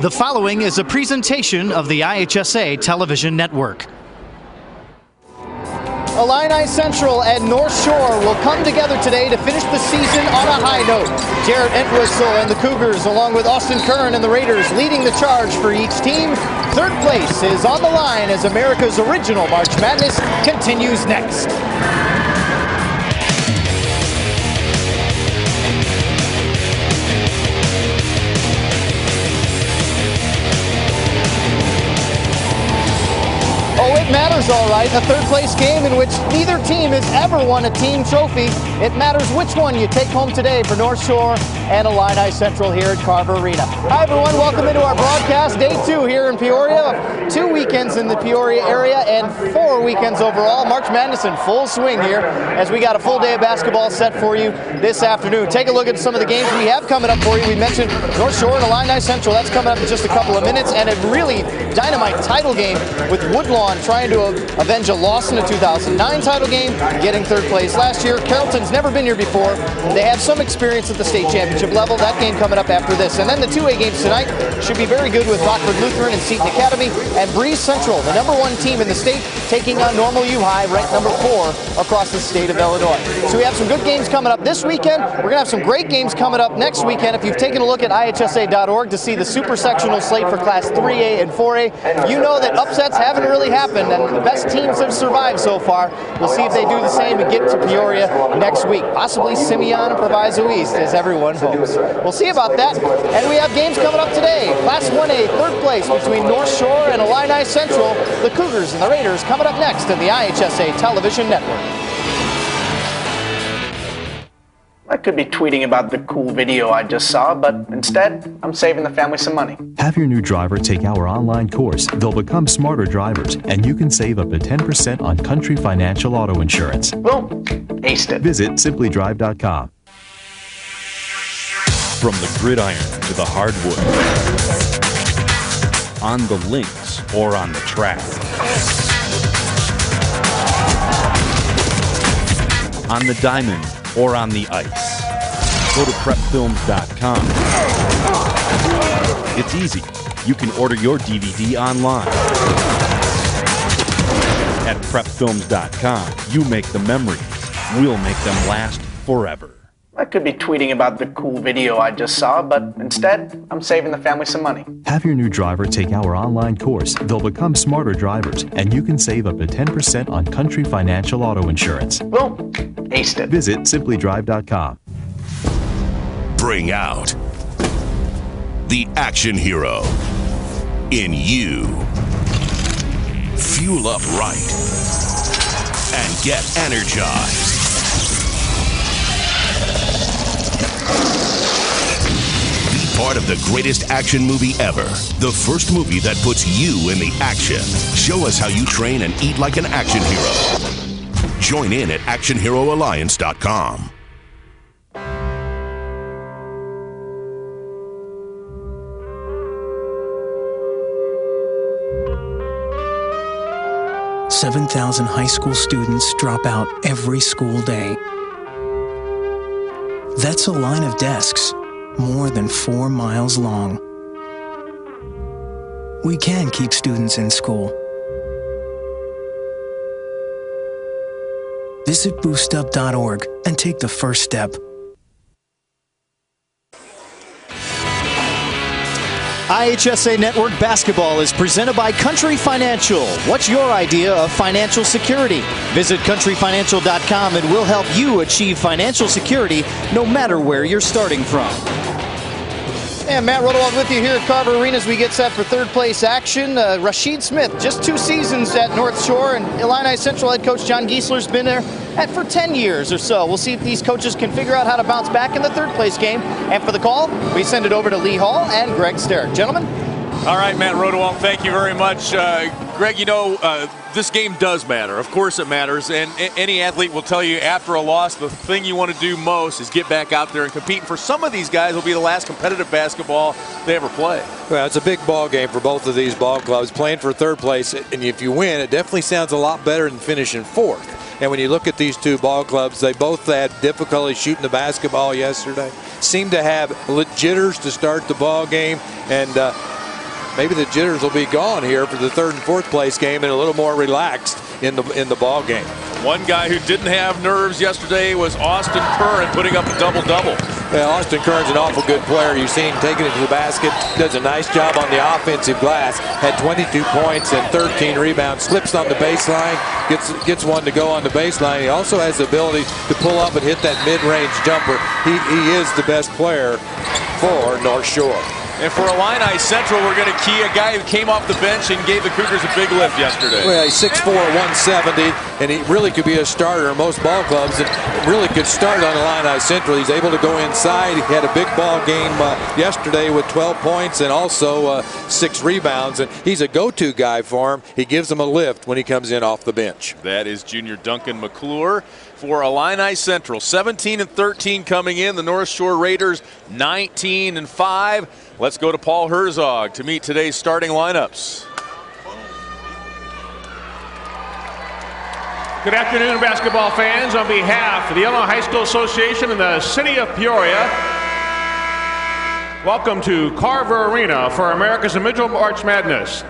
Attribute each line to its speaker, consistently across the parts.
Speaker 1: The following is a presentation of the IHSA television network. Illini Central and North Shore will come together today to finish the season on a high note. Jarrett Entwistle and the Cougars, along with Austin Kern and the Raiders, leading the charge for each team. Third place is on the line as America's original March Madness continues next. It matters, all right. A third-place game in which neither team has ever won a team trophy. It matters which one you take home today for North Shore and Illini Central here at Carver Arena. Hi, everyone. Welcome into our broadcast. Day 2 here in Peoria. 2 weekends in the Peoria area and 4 weekends overall. March Madness in full swing here as we got a full day of basketball set for you this afternoon. Take a look at some of the games we have coming up for you. We mentioned North Shore and Illini Central. That's coming up in just a couple of minutes. And a really dynamite title game with Woodlawn trying to avenge a loss in the 2009 title game, getting third place last year. Carrollton's never been here before. They have some experience at the state championship level. That game coming up after this. And then the 2A games tonight should be very good with Rockford Lutheran and Seton Academy, and Breeze Central, the #1 team in the state, taking on Normal U High, ranked #4 across the state of Illinois. So we have some good games coming up this weekend. We're going to have some great games coming up next weekend. If you've taken a look at IHSA.org to see the super sectional slate for Class 3A and 4A, you know that upsets haven't really happened, and the best teams have survived so far. We'll see if they do the same and get to Peoria next week. Possibly Simeon and Proviso East, as everyone hopes. We'll see about that. And we have games coming up today. Class 1A, third place between North Shore and Illini Central. The Cougars and the Raiders coming up next in the IHSA television network.
Speaker 2: I could be tweeting about the cool video I just saw, but instead, I'm saving the family some money.
Speaker 3: Have your new driver take our online course. They'll become smarter drivers, and you can save up to 10% on Country Financial Auto Insurance.
Speaker 2: Boom. Aced it.
Speaker 3: Visit simplydrive.com.
Speaker 4: From the gridiron to the hardwood, on the links or on the track, on the diamond or on the ice. Go to prepfilms.com. It's easy. You can order your DVD online. At prepfilms.com, you make the memories. We'll make them last forever.
Speaker 2: I could be tweeting about the cool video I just saw, but instead, I'm saving the family some money.
Speaker 3: Have your new driver take our online course. They'll become smarter drivers, and you can save up to 10% on Country Financial Auto Insurance.
Speaker 2: Boom. Aced it.
Speaker 3: Visit simplydrive.com.
Speaker 5: Bring out the action hero in you. Fuel up right and get energized. Part of the greatest action movie ever. The first movie that puts you in the action. Show us how you train and eat like an action hero. Join in at actionheroalliance.com.
Speaker 6: $7,000 high school students drop out every school day. That's a line of desks more than 4 miles long. We can keep students in school. Visit boostup.org and take the first step.
Speaker 1: IHSA Network Basketball is presented by Country Financial. What's your idea of financial security? Visit countryfinancial.com and we'll help you achieve financial security no matter where you're starting from. And Matt Rodewald with you here at Carver Arena as we get set for third place action. Rasheed Smith, just 2 seasons at North Shore, and Illini Central head coach John Giesler's been there for 10 years or so. We'll see if these coaches can figure out how to bounce back in the third place game. And for the call, we send it over to Lee Hall and Greg Sterrick. Gentlemen.
Speaker 7: All right, Matt Rodewald, thank you very much. Greg, you know, this game does matter. Of course it matters. And any athlete will tell you after a loss, the thing you want to do most is get back out there and compete. And for some of these guys, it'll be the last competitive basketball they ever play.
Speaker 8: Well, it's a big ball game for both of these ball clubs. Playing for third place, and if you win, it definitely sounds a lot better than finishing fourth. And when you look at these two ball clubs, they both had difficulty shooting the basketball yesterday. Seemed to have jitters to start the ball game, and maybe the jitters will be gone here for the third and fourth place game and a little more relaxed in the ball game.
Speaker 7: One guy who didn't have nerves yesterday was Austin Curran, putting up a double-double.
Speaker 8: Well, Austin Curran's an awful good player. You've seen him taking it to the basket, does a nice job on the offensive glass, had 22 points and 13 rebounds, slips on the baseline, gets one to go on the baseline. He also has the ability to pull up and hit that mid-range jumper. He is the best player for North Shore.
Speaker 7: And for Illini Central, we're going to key a guy who came off the bench and gave the Cougars a big lift yesterday.
Speaker 8: Well, he's 6'4", 170, and he really could be a starter in most ball clubs and really could start on Illini Central. He's able to go inside. He had a big ball game yesterday with 12 points and also 6 rebounds, and he's a go-to guy for him. He gives him a lift when he comes in off the bench.
Speaker 7: That is junior Duncan McClure for Illini Central. 17-13 coming in. The North Shore Raiders 19-5. Let's go to Paul Herzog to meet today's starting lineups.
Speaker 9: Good afternoon, basketball fans. On behalf of the Illinois High School Association and the City of Peoria, welcome to Carver Arena for America's Individual March Madness.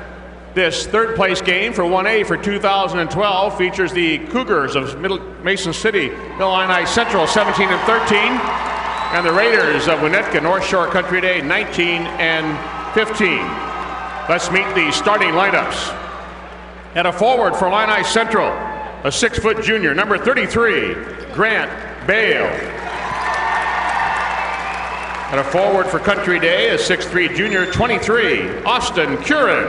Speaker 9: This third place game for 1A for 2012 features the Cougars of Mason City, Illini Central 17-13. And the Raiders of Winnetka North Shore Country Day 19-15. Let's meet the starting lineups. At a forward for Illini Central, a 6-foot junior, number 33, Grant Bale. At a forward for Country Day, a 6'3 junior, 23, Austin Curran.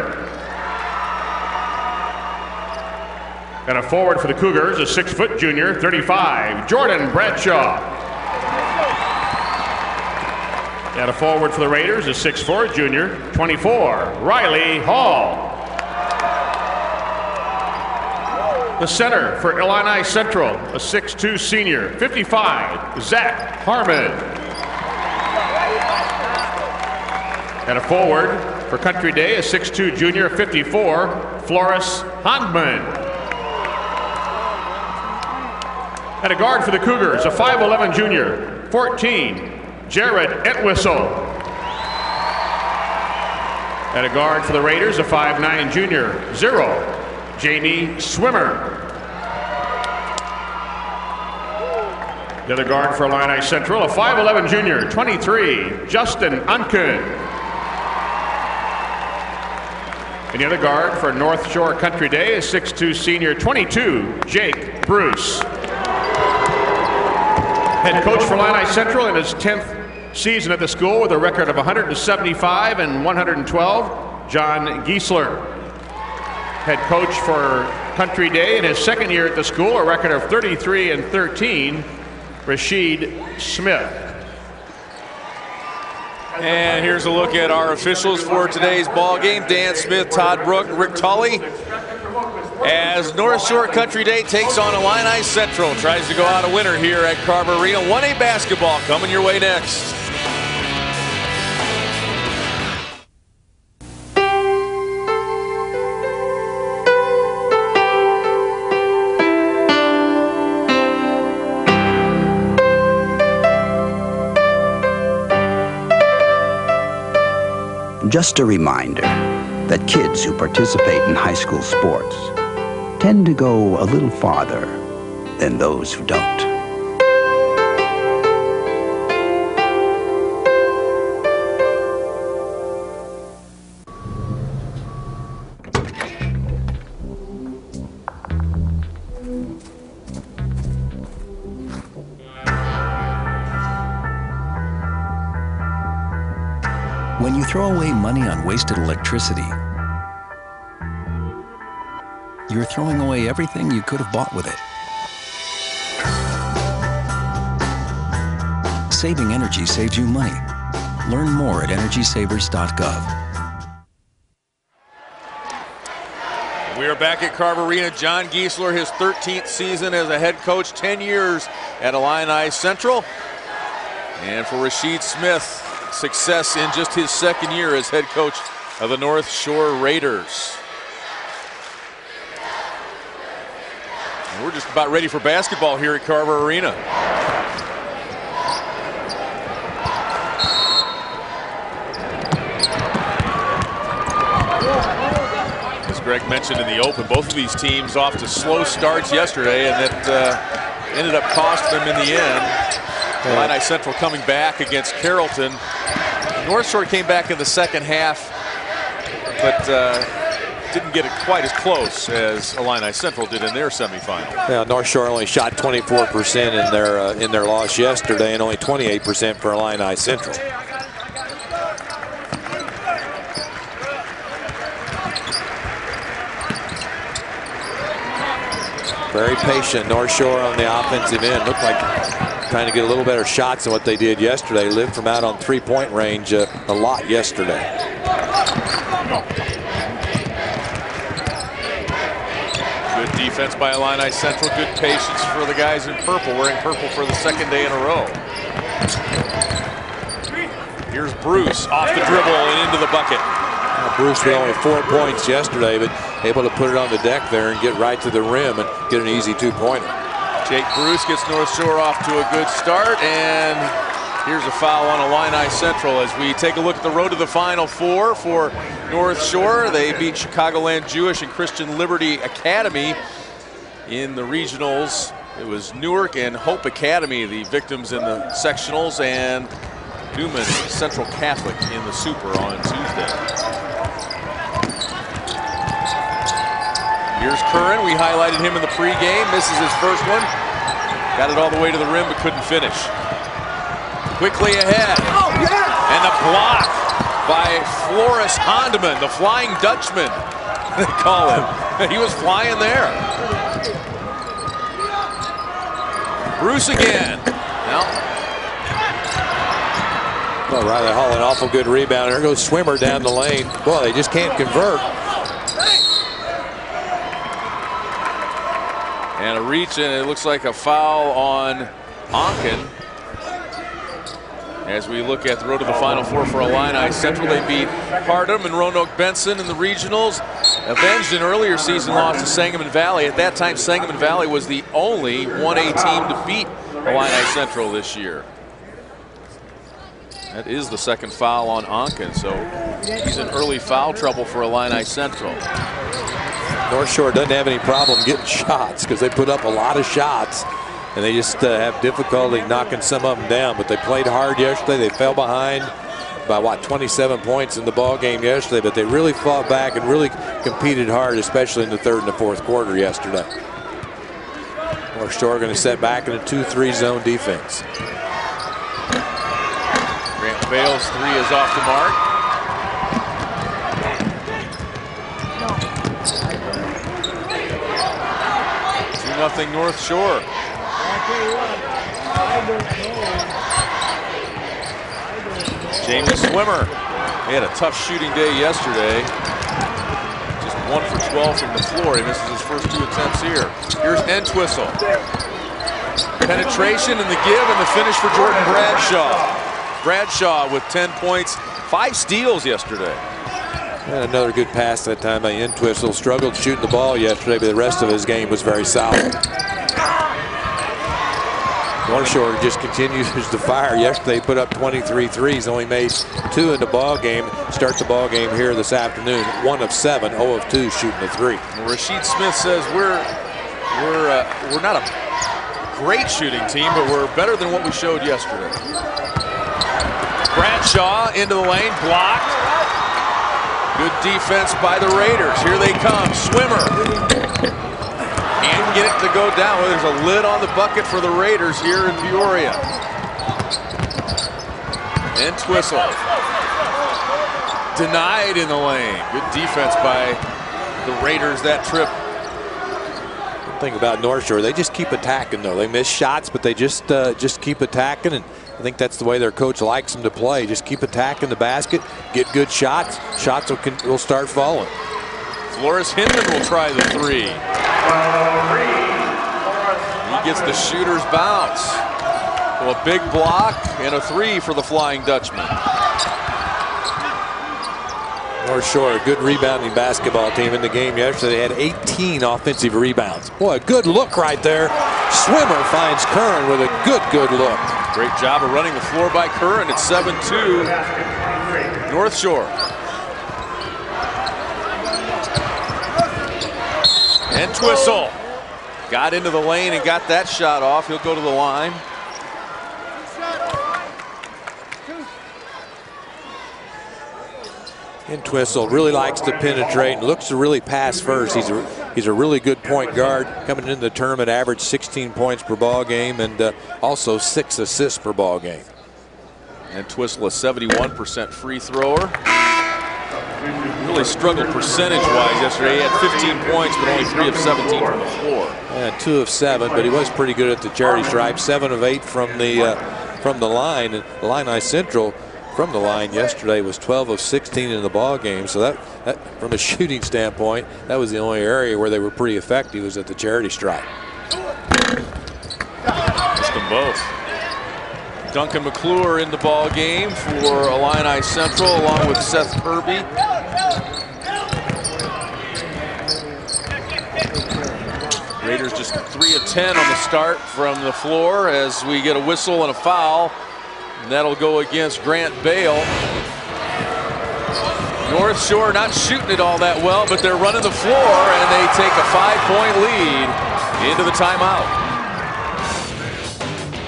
Speaker 9: At a forward for the Cougars, a 6-foot junior, 35, Jordan Bradshaw. At a forward for the Raiders, a 6'4 junior, 24, Riley Hall. The center for Illini Central, a 6'2 senior, 55, Zach Harmon. At a forward for Country Day, a 6'2 junior, 54, Floris Handman. At a guard for the Cougars, a 5'11 junior, 14, Jared Entwistle. At a guard for the Raiders, a 5'9 junior, 0, Jamie Swimmer. The other guard for Illini Central, a 5'11 junior, 23, Justin Unken. And the other guard for North Shore Country Day, a 6'2 senior, 22, Jake Bruce. Head coach for Illini Central in his 10th season at the school with a record of 175 and 112, John Giesler. Head coach for Country Day in his second year at the school, a record of 33 and 13, Rashid Smith.
Speaker 7: And here's a look at our officials for today's ball game. Dan Smith, Todd Brook, Rick Tully. As North Shore Country Day takes on Illini Central, tries to go out a winner here at Carver Arena. 1A basketball coming your way next.
Speaker 10: Just a reminder that kids who participate in high school sports tend to go a little farther than those who don't.
Speaker 11: When you throw away money on wasted electricity, you're throwing away everything you could have bought with it. Saving energy saves you money. Learn more at EnergySavers.gov.
Speaker 7: We are back at Carver Arena. John Giesler, his 13th season as a head coach, 10 years at Illini Central. And for Rashid Smith, success in just his second year as head coach of the North Shore Raiders. We're just about ready for basketball here at Carver Arena. As Greg mentioned in the open, both of these teams off to slow starts yesterday, and that ended up costing them in the end. Illini Central coming back against Carrollton. North Shore came back in the second half, but didn't get it quite as close as Illini Central did in their semifinal.
Speaker 8: Yeah, North Shore only shot 24% in their loss yesterday, and only 28% for Illini Central. Very patient North Shore on the offensive end. Looked like trying to get a little better shots than what they did yesterday. Lived from out on three-point range a lot yesterday.
Speaker 7: Good defense by Illini Central. Good patience for the guys in purple, wearing purple for the second day in a row. Here's Bruce off the dribble and into the bucket.
Speaker 8: Bruce with only 4 points yesterday, but able to put it on the deck there and get right to the rim and get an easy two-pointer.
Speaker 7: Jake Bruce gets North Shore off to a good start, and here's a foul on Illini Central as we take a look at the road to the Final Four for North Shore. They beat Chicagoland Jewish and Christian Liberty Academy in the regionals. It was Newark and Hope Academy, the victims in the sectionals, and Newman Central Catholic in the Super on Tuesday. Here's Curran. We highlighted him in the pregame. Misses his first one. Got it all the way to the rim, but couldn't finish. Quickly ahead. Oh, yeah. And the block by Floris Hondeman, the Flying Dutchman, they call him. He was flying there. Bruce again. Now.
Speaker 8: Well, Riley Hall, an awful good rebound. There goes Swimmer down the lane. Boy, they just can't convert.
Speaker 7: And a reach, and it looks like a foul on Onken. As we look at the road to the Final Four for Illini Central, they beat Hardham and Roanoke Benson in the regionals. Avenged an earlier season loss to Sangamon Valley. At that time, Sangamon Valley was the only 1A team to beat Illini Central this year. That is the second foul on Onken, so he's in early foul trouble for Illini Central.
Speaker 8: North Shore doesn't have any problem getting shots because they put up a lot of shots, and they just have difficulty knocking some of them down. But they played hard yesterday. They fell behind by, what, 27 points in the ball game yesterday, but they really fought back and really competed hard, especially in the third and the fourth quarter yesterday. North Shore going to set back in a 2-3 zone defense.
Speaker 7: Grant Bale's three is off the mark. 2-0 North Shore. Jamie Swimmer. He had a tough shooting day yesterday. Just 1 for 12 from the floor. He misses his first 2 attempts here. Here's Entwistle. Penetration and the give and the finish for Jordan Bradshaw. Bradshaw with 10 points, 5 steals yesterday.
Speaker 8: And another good pass that time by Entwistle. Struggled shooting the ball yesterday, but the rest of his game was very solid. North Shore just continues to fire. Yesterday he put up 23 threes, only made 2 in the ball game. Start the ball game here this afternoon. 1 of 7, 0 of 2 shooting the 3.
Speaker 7: Rasheed Smith says we're not a great shooting team, but we're better than what we showed yesterday. Bradshaw into the lane, blocked. Good defense by the Raiders. Here they come. Swimmer. Can't get it to go down. Well, there's a lid on the bucket for the Raiders here in Peoria. Entwistle. Denied in the lane. Good defense by the Raiders that trip.
Speaker 8: The thing about North Shore, they just keep attacking though. They miss shots, but they just keep attacking, and I think that's the way their coach likes them to play. Just keep attacking the basket, get good shots. Shots will start falling.
Speaker 7: Floris Hinman will try the 3. He gets the shooter's bounce. So a big block and a 3 for the Flying Dutchman.
Speaker 8: North Shore, a good rebounding basketball team in the game yesterday. They had 18 offensive rebounds. Boy, a good look right there. Swimmer finds Curran with a good look.
Speaker 7: Great job of running the floor by Curran. It's 7-2 North Shore. And Twistle got into the lane and got that shot off. He'll go to the line.
Speaker 8: And Twistle really likes to penetrate and looks to really pass first. He's a really good point guard. Coming into the tournament, averaged 16 points per ball game and also 6 assists per ball game.
Speaker 7: And Twistle, a 71% free thrower. Really struggled percentage-wise yesterday. He had 15 points, but only 3 of 17 from the floor.
Speaker 8: Yeah, 2 of 7, but he was pretty good at the charity stripe. 7 of 8 from the line. And Illini Central from the line yesterday was 12 of 16 in the ball game. So that from a shooting standpoint, that was the only area where they were pretty effective, was at the charity stripe.
Speaker 7: Missed them both. Duncan McClure in the ball game for Illini Central, along with Seth Kirby. Raiders just 3 of 10 on the start from the floor as we get a whistle and a foul. And that'll go against Grant Bale. North Shore not shooting it all that well, but they're running the floor and they take a 5-point lead into the timeout.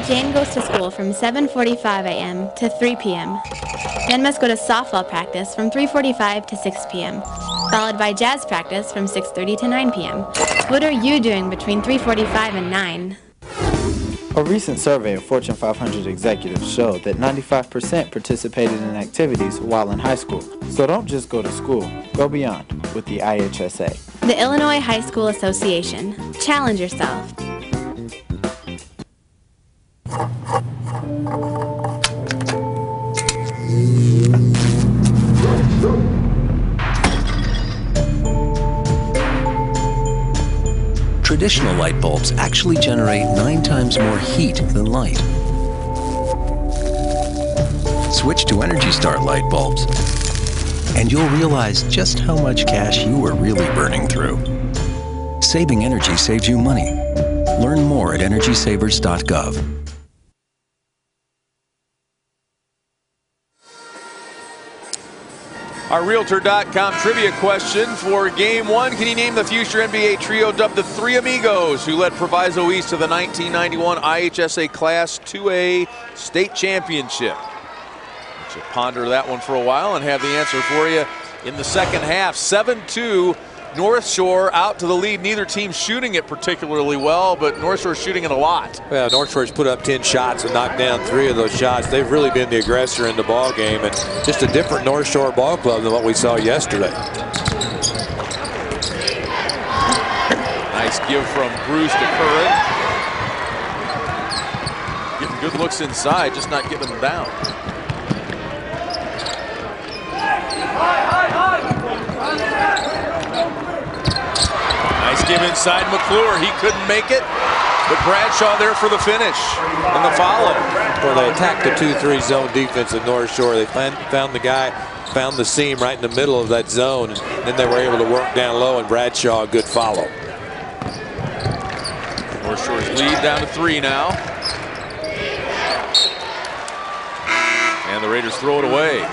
Speaker 12: Jane goes to school from 7:45 a.m. to 3 p.m. Then must go to softball practice from 3:45 to 6 p.m. followed by jazz practice from 6:30 to 9 p.m. What are you doing between 3:45 and 9?
Speaker 13: A recent survey of Fortune 500 executives showed that 95% participated in activities while in high school. So don't just go to school, go beyond with the IHSA.
Speaker 12: The Illinois High School Association. Challenge yourself.
Speaker 11: Traditional light bulbs actually generate 9 times more heat than light. Switch to Energy Star light bulbs, and you'll realize just how much cash you were really burning through. Saving energy saves you money. Learn more at EnergySavers.gov.
Speaker 7: Our Realtor.com trivia question for Game 1. Can you name the future NBA trio dubbed the Three Amigos who led Proviso East to the 1991 IHSA Class 2A State Championship? Let you ponder that one for a while and have the answer for you in the second half. 7-2 North Shore out to the lead. Neither team shooting it particularly well, but North Shore shooting it a lot.
Speaker 8: Well, North Shore's put up 10 shots and knocked down 3 of those shots. They've really been the aggressor in the ball game, and just a different North Shore ball club than what we saw yesterday.
Speaker 7: Nice give from Bruce to Curran. Getting good looks inside, just not getting them down. Nice give inside McClure. He couldn't make it, but Bradshaw there for the finish and the follow.
Speaker 8: Well, they attacked the 2-3 zone defense at North Shore. They found the guy, found the seam right in the middle of that zone, and then they were able to work down low, and Bradshaw, a good follow.
Speaker 7: North Shore's lead down to 3 now. And the Raiders throw it away.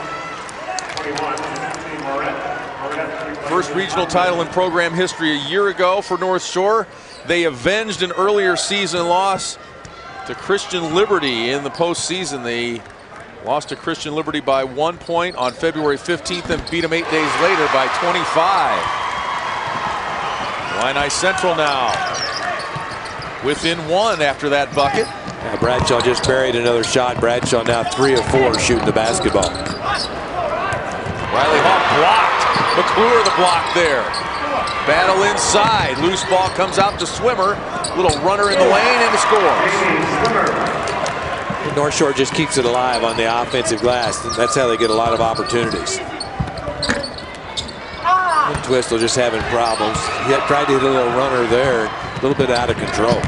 Speaker 7: First regional title in program history a year ago for North Shore. They avenged an earlier season loss to Christian Liberty in the postseason. They lost to Christian Liberty by 1 point on February 15th and beat them 8 days later by 25. Illini Central now within 1 after that bucket.
Speaker 8: Yeah, Bradshaw just buried another shot. Bradshaw now 3 of 4 shooting the basketball.
Speaker 7: Riley Hall blocked. McClure the block there. Battle inside. Loose ball comes out to Swimmer. Little runner in the lane and he scores.
Speaker 8: North Shore just keeps it alive on the offensive glass. That's how they get a lot of opportunities. And Twistle just having problems. He tried to hit a little runner there. A little bit out of control.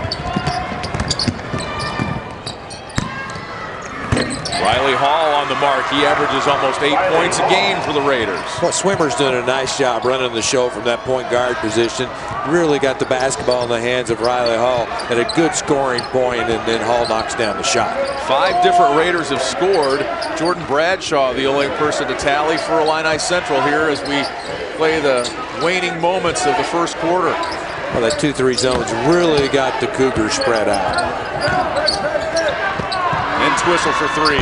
Speaker 7: Riley Hall on the mark. He averages almost 8 points a game for the Raiders.
Speaker 8: Well, Swimmer's doing a nice job running the show from that point guard position. Really got the basketball in the hands of Riley Hall at a good scoring point, and then Hall knocks down the shot. 5 different Raiders have scored. Jordan Bradshaw, the only person to tally for Illini Central here as we play the waning moments of the first quarter. Well, that 2-3 zone's really got the Cougars spread out.
Speaker 7: And Twistle for 3.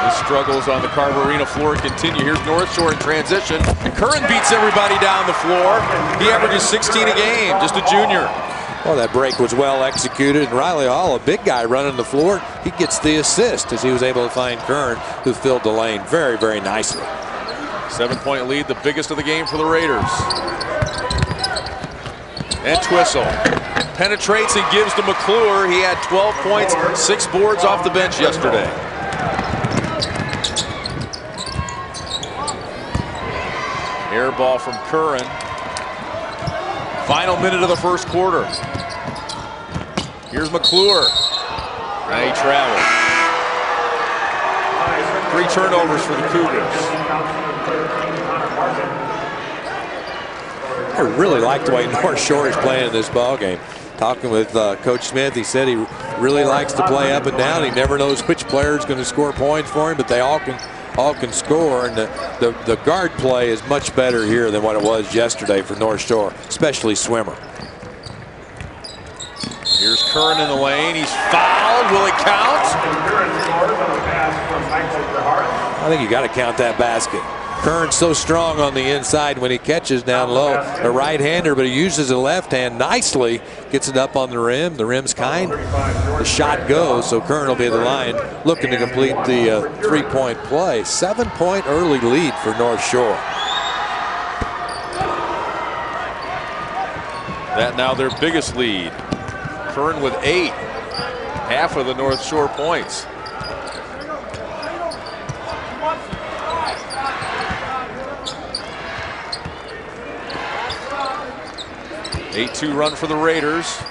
Speaker 7: The struggles on the Carver Arena floor continue. Here's North Shore in transition. And Curran beats everybody down the floor. He averages 16 a game, just a junior.
Speaker 8: Well, that break was well executed, and Riley Hall, a big guy running the floor, he gets the assist as he was able to find Curran, who filled the lane very, very nicely.
Speaker 7: 7-point lead, the biggest of the game for the Raiders. And Twistle penetrates and gives to McClure. He had 12 points, 6 boards off the bench yesterday. Air ball from Curran. Final minute of the first quarter. Here's McClure. Now he travels. 3 turnovers for the Cougars.
Speaker 8: I really like the way North Shore is playing in this ball game. Talking with Coach Smith, he said he really likes to play up and down. He never knows which player is going to score points for him, but they all can score. And the guard play is much better here than what it was yesterday for North Shore, especially Swimmer.
Speaker 7: Here's Curran in the lane. He's fouled. Will it count?
Speaker 8: I think you got to count that basket. Curran's so strong on the inside when he catches down low. A right-hander, but he uses the left hand nicely. Gets it up on the rim. The rim's kind. The shot goes, so Curran will be at the line looking to complete the 3-point play. 7-point early lead for North Shore.
Speaker 7: That now their biggest lead. Curran with 8. Half of the North Shore points. 8-2 run for the Raiders.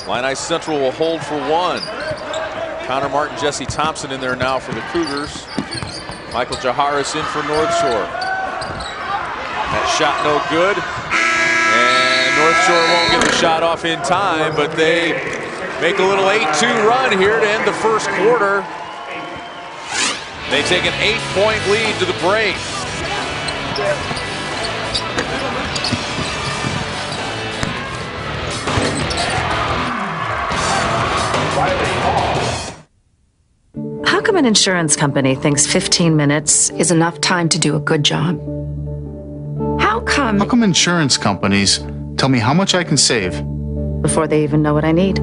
Speaker 7: Illini Central will hold for 1. Connor Martin, Jesse Thompson in there now for the Cougars. Michael Jaharis in for North Shore. That shot no good. And North Shore won't get the shot off in time, but they make a little 8-2 run here to end the first quarter. They take an 8-point lead to the break.
Speaker 14: How come an insurance company thinks 15 minutes is enough time to do a good job? How come
Speaker 15: insurance companies tell me how much I can save
Speaker 14: before they even know what I need?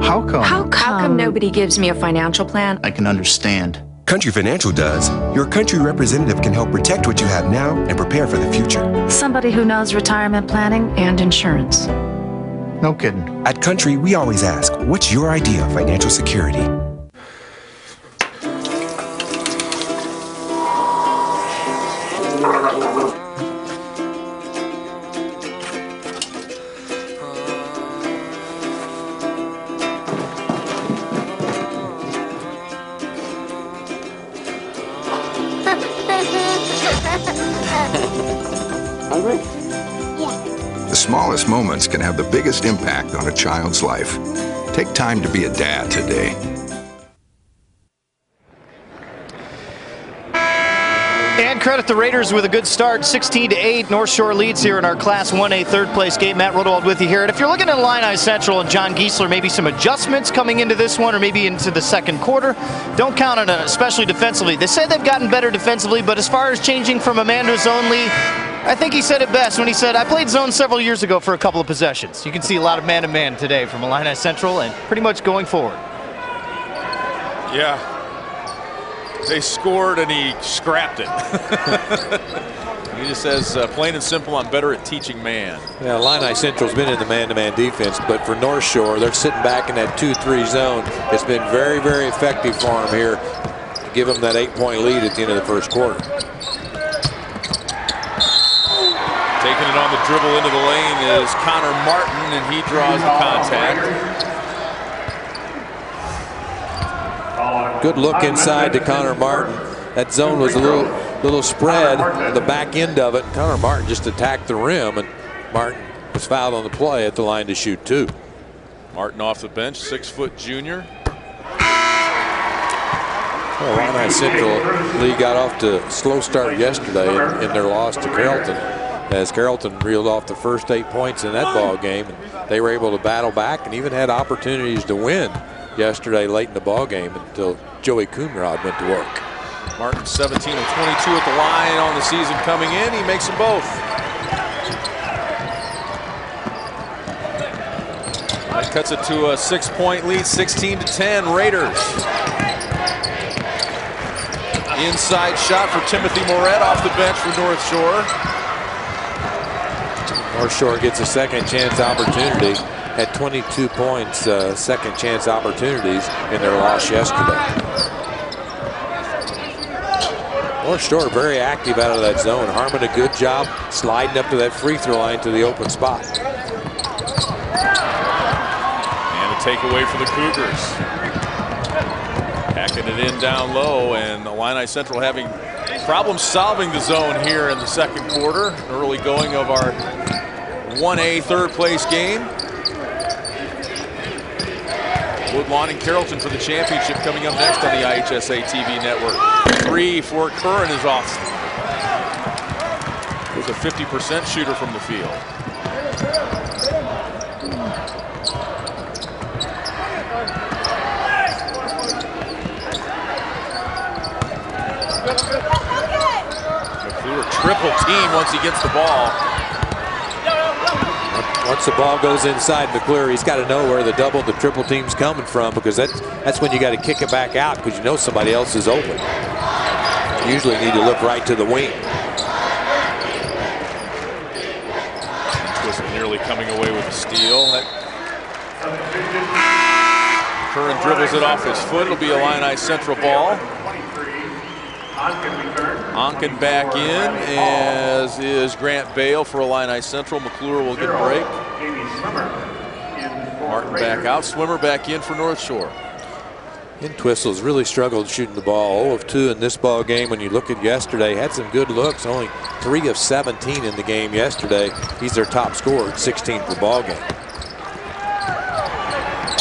Speaker 15: How
Speaker 14: come nobody gives me a financial plan
Speaker 15: I can understand?
Speaker 16: Country Financial does. Your country representative can help protect what you have now and prepare for the future.
Speaker 14: Somebody who knows retirement planning and insurance.
Speaker 15: No kidding.
Speaker 16: At Country, we always ask, what's your idea of financial security?
Speaker 17: Hungry? Yeah. The smallest moments can have the biggest impact on a child's life. Take time to be a dad today.
Speaker 1: And credit the Raiders with a good start, 16-8. North Shore leads here in our Class 1A third-place game. Matt Rodewald with you here. And if you're looking at Illini Central and John Giesler, maybe some adjustments coming into this one or maybe into the second quarter, don't count on it, especially defensively. They say they've gotten better defensively, but as far as changing from a man-to-zone lead, I think he said it best when he said, I played zone several years ago for a couple of possessions. You can see a lot of man-to-man today from Illini Central and pretty much going forward.
Speaker 7: Yeah. They scored and he scrapped it. He just says, plain and simple, I'm better at teaching man.
Speaker 8: Yeah, Illini Central's been in the man-to-man defense, but for North Shore, they're sitting back in that 2-3 zone. It's been very, very effective for them here to give them that 8-point lead at the end of the first quarter.
Speaker 7: Taking it on the dribble into the lane is Connor Martin, and he draws the contact.
Speaker 8: Good look inside to Connor Martin. That zone was a little spread on the back end of it. Connor Martin just attacked the rim, and Martin was fouled on the play at the line to shoot 2.
Speaker 7: Martin off the bench, 6-foot junior.
Speaker 8: Well, Illini Central Lee got off to a slow start yesterday in their loss to Carrollton, as Carrollton reeled off the first 8 points in that ball game. And they were able to battle back and even had opportunities to win yesterday late in the ball game until Joey Coonrod went to work.
Speaker 7: Martin 17 of 22 at the line on the season coming in. He makes them both. That cuts it to a 6-point lead, 16-10 Raiders. Inside shot for Timothy Moret off the bench for North Shore.
Speaker 8: North Shore gets a second chance opportunity. Had 22 points, second chance opportunities in their loss yesterday. North Shore very active out of that zone. Harmon a good job sliding up to that free throw line to the open spot.
Speaker 7: And a takeaway for the Cougars. Packing it in down low, and Illini Central having problems solving the zone here in the second quarter. Early going of our 1A third place game. Woodlawn and Carrollton for the championship coming up next on the IHSA TV network. 3 for Curran is off. He's a 50% shooter from the field. McClure triple team once he gets the ball.
Speaker 8: Once the ball goes inside McClure, he's got to know where the double, the triple team's coming from, because that's when you got to kick it back out, because you know somebody else is open. You usually need to look right to the wing.
Speaker 7: Twist nearly coming away with a steal. Curran dribbles it off his foot. It'll be a Illini Central ball. Onken back in, as is Grant Bale for Illini Central. McClure will get a break. Martin back out. Swimmer back in for North Shore.
Speaker 8: Entwistle's really struggled shooting the ball. 0 of 2 in this ball game. When you look at yesterday, had some good looks. Only 3 of 17 in the game yesterday. He's their top scorer, 16 per ball game.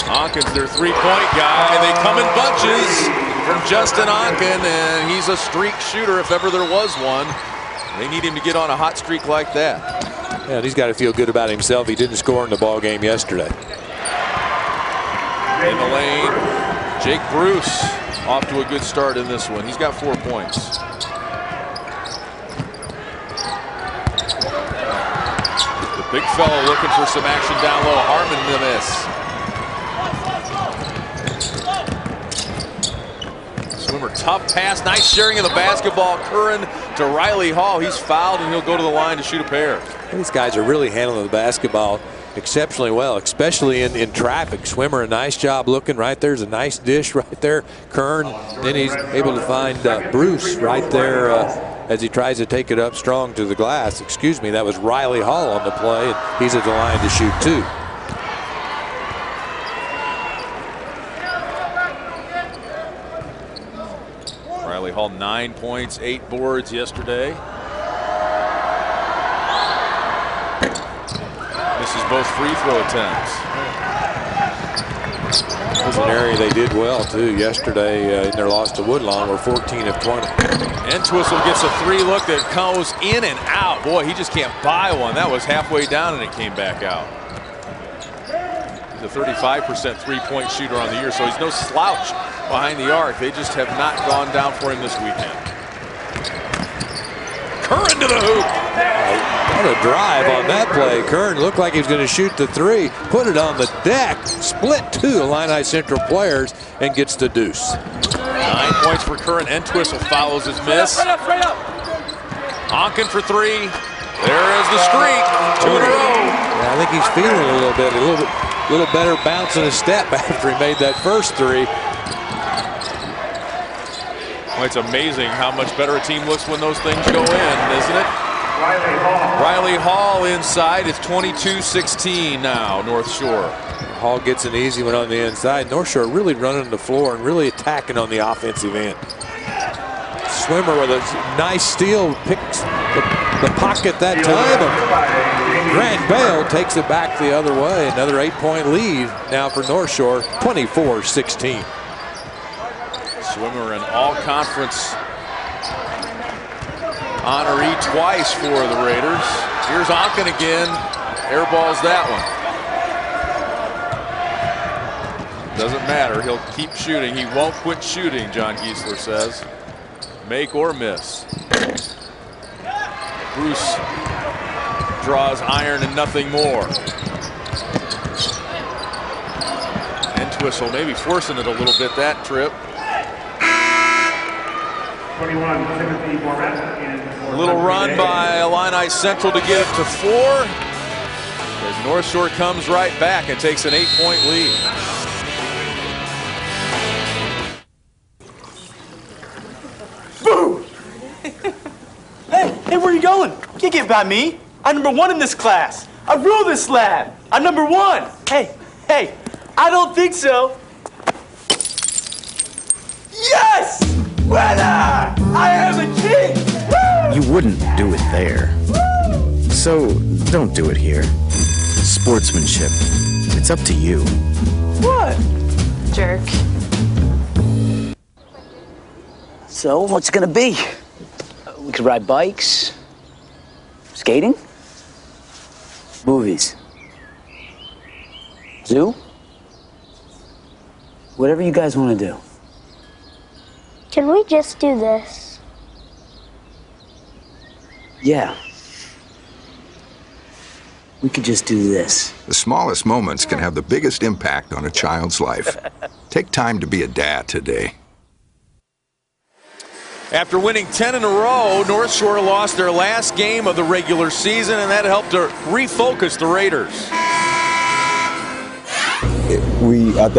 Speaker 7: Onken's their three-point guy. They come in bunches from Justin Onken, and he's a streak shooter if ever there was one. They need him to get on a hot streak like that.
Speaker 8: Yeah, and he's got to feel good about himself. He didn't score in the ball game yesterday.
Speaker 7: In the lane, Jake Bruce off to a good start in this one. He's got 4 points. The big fellow looking for some action down low. Harmon the miss. Swimmer, tough pass, nice sharing of the basketball. Curran to Riley Hall. He's fouled, and he'll go to the line to shoot a pair.
Speaker 8: These guys are really handling the basketball exceptionally well, especially in traffic. Swimmer, a nice job looking right there's a nice dish right there. Kern, then he's able to find Bruce right there as he tries to take it up strong to the glass. Excuse me, that was Riley Hall on the play, and he's at the line to shoot 2.
Speaker 7: Riley Hall 9 points, 8 boards yesterday. Misses both free throw attempts.
Speaker 8: This was an area they did well too yesterday in their loss to Woodlawn. Were 14 of 20.
Speaker 7: Entwistle gets a 3 look that goes in and out. Boy, he just can't buy one. That was halfway down and it came back out. He's a 35% three-point shooter on the year, so he's no slouch behind the arc. They just have not gone down for him this weekend. Curran to the hoop.
Speaker 8: What a drive on that play. Kern looked like he was going to shoot the 3, put it on the deck, split 2 Illini Central players, and gets the deuce.
Speaker 7: 9 points for Curran. Entwistle follows his miss. Onken for 3. There is the streak. 2 in a row.
Speaker 8: Yeah, I think he's feeling it a little better bounce in his step after he made that first 3.
Speaker 7: Well, it's amazing how much better a team looks when those things go in, isn't it? Riley Hall inside. It's 22-16 now, North Shore.
Speaker 8: Hall gets an easy one on the inside. North Shore really running the floor and really attacking on the offensive end. Swimmer with a nice steal, picks the pocket that time. Grant Bale takes it back the other way. Another 8-point lead now for North Shore, 24-16.
Speaker 7: Swimmer an all-conference honoree twice for the Raiders. Here's Onken again. Airballs that one. Doesn't matter. He'll keep shooting. He won't quit shooting, John Giesler says. Make or miss. Bruce draws iron and nothing more. Entwistle maybe forcing it a little bit that trip.
Speaker 9: 21, Timothy Moret.
Speaker 7: A little run by Illini Central to get it to 4. As North Shore comes right back and takes an 8-point lead.
Speaker 18: Boo! Hey, where are you going? You can't get by me. I'm #1 in this class. I rule this lab. I'm #1. Hey, I don't think so. Yes! Winner! I am a king! Woo!
Speaker 19: You wouldn't do it there. So, don't do it here. Sportsmanship. It's up to you.
Speaker 18: What?
Speaker 20: Jerk.
Speaker 21: So, what's it gonna be? We could ride bikes, skating, movies, zoo, whatever you guys want to do.
Speaker 22: Can we just do this?
Speaker 21: Yeah. We could just do this.
Speaker 17: The smallest moments can have the biggest impact on a child's life. Take time to be a dad today.
Speaker 7: After winning 10 in a row, North Shore lost their last game of the regular season, and that helped to refocus the Raiders.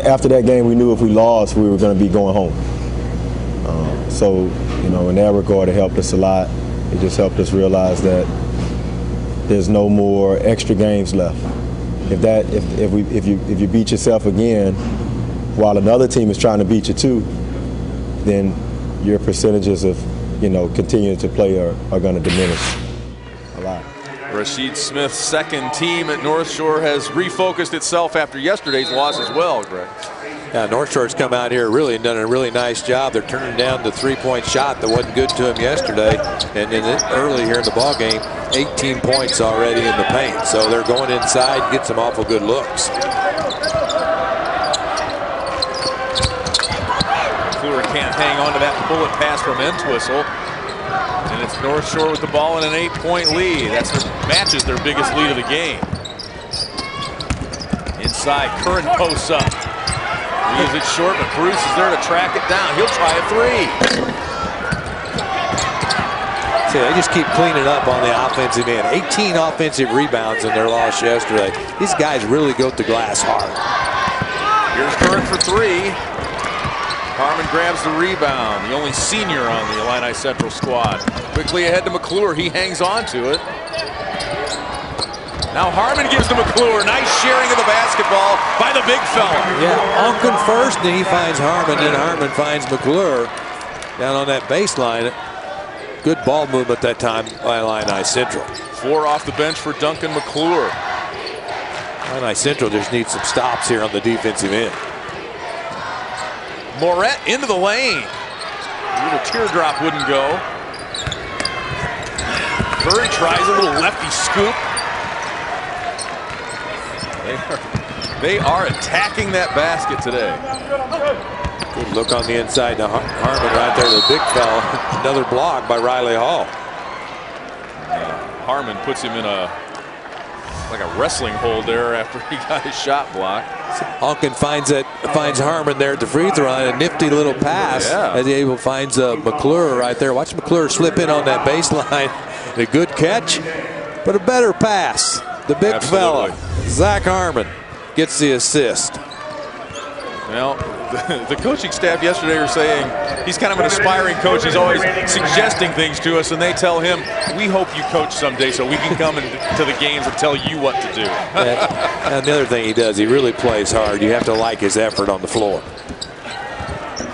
Speaker 23: After that game, we knew if we lost, we were going to be going home. So, in that regard, it helped us a lot. It just helped us realize that there's no more extra games left. If you beat yourself again, while another team is trying to beat you too, then your percentages of, continuing to play are going to diminish a lot.
Speaker 7: Rasheed Smith's second team at North Shore has refocused itself after yesterday's loss as well, Greg.
Speaker 8: Yeah, North Shore's come out here really and done a really nice job. They're turning down the three-point shot that wasn't good to them yesterday. And then early here in the ball game, 18 points already in the paint. So they're going inside and get some awful good looks.
Speaker 7: McClure can't hang on to that bullet pass from Entwistle. And it's North Shore with the ball in an 8-point lead. Matches their biggest lead of the game. Inside, Curran posts up. Leaves it short, but Bruce is there to track it down. He'll try a 3.
Speaker 8: See, they just keep cleaning up on the offensive end. 18 offensive rebounds in their loss yesterday. These guys really go to the glass hard.
Speaker 7: Here's Curran for 3. Harmon grabs the rebound, the only senior on the Illini Central squad. Quickly ahead to McClure. He hangs on to it. Now Harmon gives to McClure. Nice sharing of the basketball by the big fella.
Speaker 8: Yeah, Onken first, then he finds Harmon, then Harmon finds McClure down on that baseline. Good ball movement that time by Illini Central.
Speaker 7: 4 off the bench for Duncan McClure.
Speaker 8: Illini Central just needs some stops here on the defensive end.
Speaker 7: Moret into the lane. A little teardrop wouldn't go. Curry tries a little lefty scoop. They are attacking that basket today.
Speaker 8: Good look on the inside to Harmon right there, the big fella. Another block by Riley Hall.
Speaker 7: Harmon puts him in like a wrestling hold there after he got his shot blocked.
Speaker 8: Onken finds Harmon there at the free throw line. A nifty little pass as he finds McClure right there. Watch McClure slip in on that baseline. A good catch, but a better pass. The big fella, Zach Harmon, gets the assist.
Speaker 7: Well, The coaching staff yesterday were saying he's kind of an aspiring coach. He's always suggesting things to us, and they tell him, we hope you coach someday so we can come to the games and tell you what to do.
Speaker 8: And the other thing he does, he really plays hard. You have to like his effort on the floor.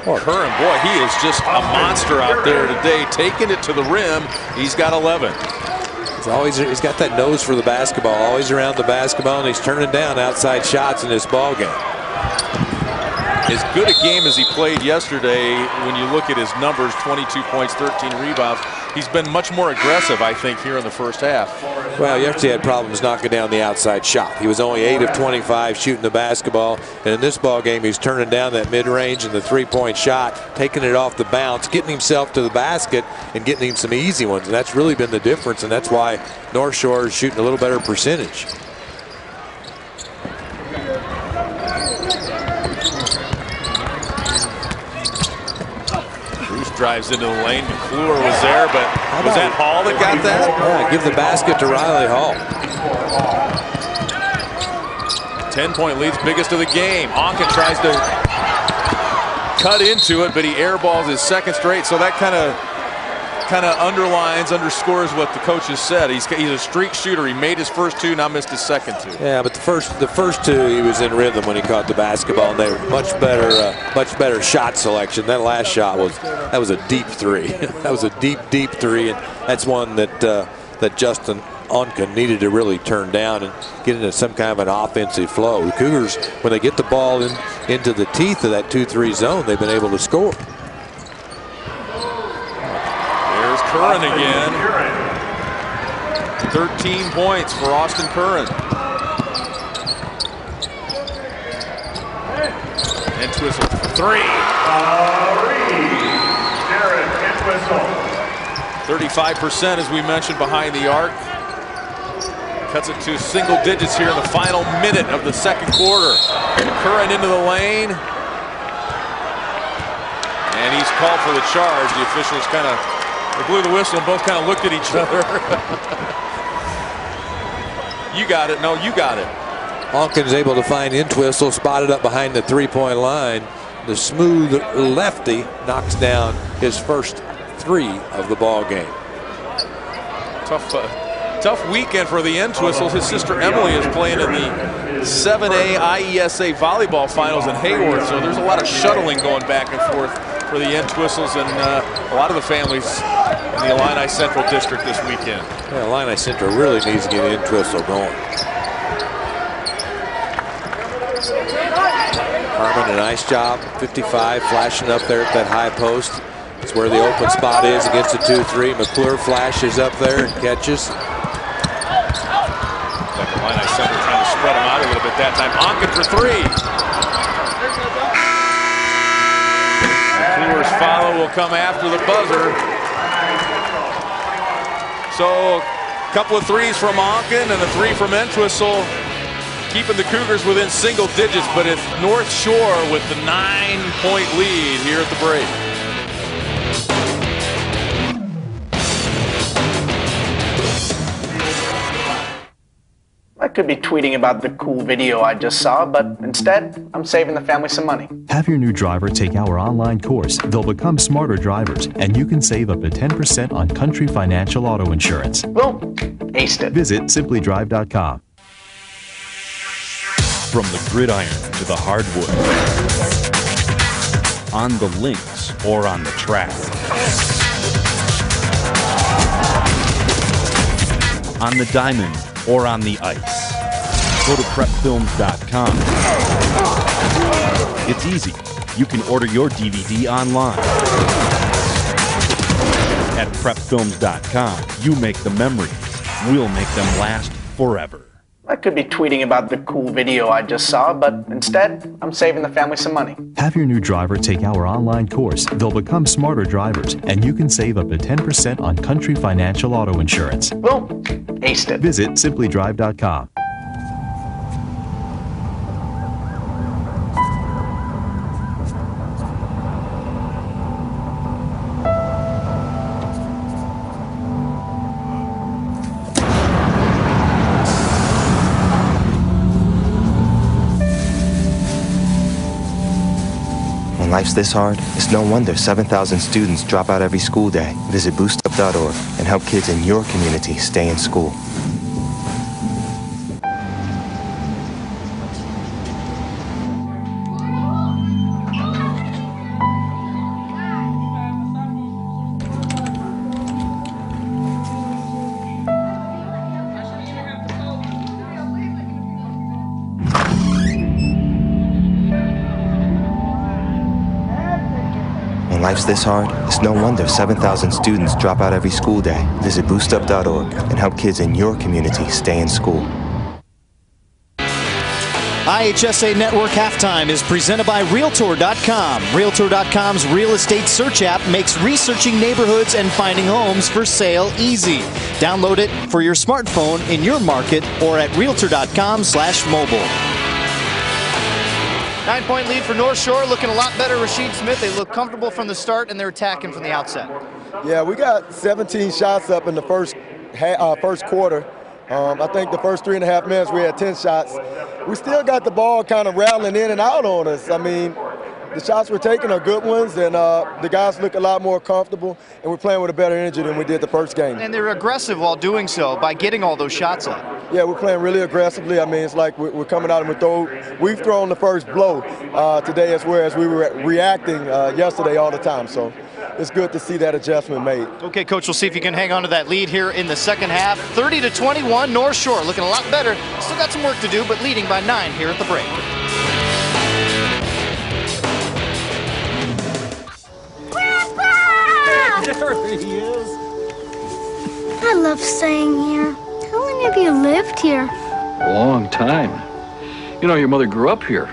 Speaker 7: Curran, boy, he is just a monster out there today, taking it to the rim. He's got 11.
Speaker 8: He's got that nose for the basketball, always around the basketball, and he's turning down outside shots in this ball game.
Speaker 7: As good a game as he played yesterday, when you look at his numbers, 22 points, 13 rebounds, he's been much more aggressive, I think, here in the first half.
Speaker 8: Well, yesterday had problems knocking down the outside shot. He was only 8 of 25 shooting the basketball, and in this ball game, he's turning down that mid-range and the three-point shot, taking it off the bounce, getting himself to the basket, and getting him some easy ones. And that's really been the difference, and that's why North Shore is shooting a little better percentage.
Speaker 7: Drives into the lane. McClure was there, but was that Hall that got that?
Speaker 8: Yeah, give the basket to Riley Hall.
Speaker 7: 10-point lead's biggest of the game. Onken tries to cut into it, but he airballs his second straight, so that kind of underscores what the coach has said. He's a streak shooter. He made his first two, now missed his second two.
Speaker 8: Yeah, but the first two he was in rhythm when he caught the basketball, and they were much better shot selection. That last shot was a deep three. That was a deep three, and that's one that Justin Onken needed to really turn down and get into some kind of an offensive flow. The Cougars, when they get the ball into the teeth of that 2-3 zone, they've been able to score.
Speaker 7: Curran again. 13 points for Austin Curran. Entwistle for three. 35%, as we mentioned, behind the arc. Cuts it to single digits here in the final minute of the second quarter. Curran into the lane. And he's called for the charge. The officials they blew the whistle and both kind of looked at each other. You got it. No, you got it.
Speaker 8: Onken's able to find Entwistle, spotted up behind the three-point line. The smooth lefty knocks down his first three of the ball game.
Speaker 7: Tough weekend for the Entwistles. His sister Emily is playing in the 7A IHSA volleyball finals in Hayworth, so there's a lot of shuttling going back and forth for the Entwistles and a lot of the families in the Illini Central District this weekend.
Speaker 8: Yeah, Illini Central really needs to get Entwistle going. Harmon, a nice job. 55 flashing up there at that high post. It's where the open spot is against the 2-3. McClure flashes up there and catches.
Speaker 7: Like Illini Central trying to spread them out a little bit that time. Onken for three. McClure's follow will come after the buzzer. So a couple of threes from Onken and a three from Entwistle, keeping the Cougars within single digits, but it's North Shore with the 9-point lead here at the break.
Speaker 2: I could be tweeting about the cool video I just saw, but instead, I'm saving the family some money.
Speaker 3: Have your new driver take our online course. They'll become smarter drivers, and you can save up to 10% on Country Financial Auto Insurance.
Speaker 2: Well, aced it.
Speaker 3: Visit simplydrive.com.
Speaker 4: From the gridiron to the hardwood, on the links or on the track, on the diamond or on the ice. Go to prepfilms.com. It's easy. You can order your DVD online. At prepfilms.com, you make the memories. We'll make them last forever.
Speaker 2: I could be tweeting about the cool video I just saw, but instead, I'm saving the family some money.
Speaker 3: Have your new driver take our online course. They'll become smarter drivers, and you can save up to 10% on Country Financial Auto Insurance.
Speaker 2: Well, aced it.
Speaker 3: Visit simplydrive.com.
Speaker 5: When life's this hard, it's no wonder 7,000 students drop out every school day. Visit boostup.org and help kids in your community stay in school. When life's this hard, it's no wonder 7,000 students drop out every school day. Visit boostup.org and help kids in your community stay in school.
Speaker 1: IHSA Network Halftime is presented by Realtor.com. Realtor.com's real estate search app makes researching neighborhoods and finding homes for sale easy. Download it for your smartphone in your market or at Realtor.com/mobile. 9-point lead for North Shore, looking a lot better. Rasheed Smith, they look comfortable from the start, and they're attacking from the outset.
Speaker 23: Yeah, we got 17 shots up in the first quarter. I think the first 3.5 minutes we had 10 shots. We still got the ball kind of rattling in and out on us. I mean, the shots we're taking are good ones, and the guys look a lot more comfortable, and we're playing with a better energy than we did the first game.
Speaker 1: And they're aggressive while doing so by getting all those shots up.
Speaker 23: Yeah, we're playing really aggressively. I mean, it's like we're coming out and we've thrown the first blow today, as whereas we were reacting yesterday all the time. So it's good to see that adjustment made.
Speaker 1: Okay, Coach, we'll see if you can hang on to that lead here in the second half. 30-21, North Shore looking a lot better. Still got some work to do, but leading by 9 here at the break.
Speaker 22: There he is. I love staying here. How long have you lived here?
Speaker 6: A long time. You know, your mother grew up here.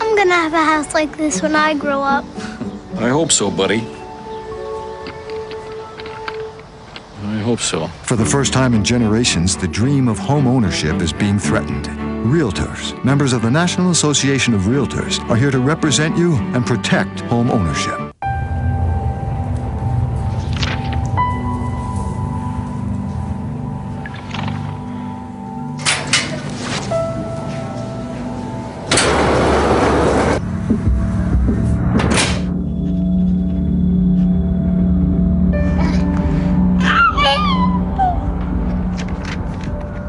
Speaker 22: I'm gonna have a house like this when I grow up.
Speaker 6: I hope so, buddy. I hope so.
Speaker 20: For the first time in generations, the dream of home ownership is being threatened. Realtors, members of the National Association of Realtors, are here to represent you and protect home ownership.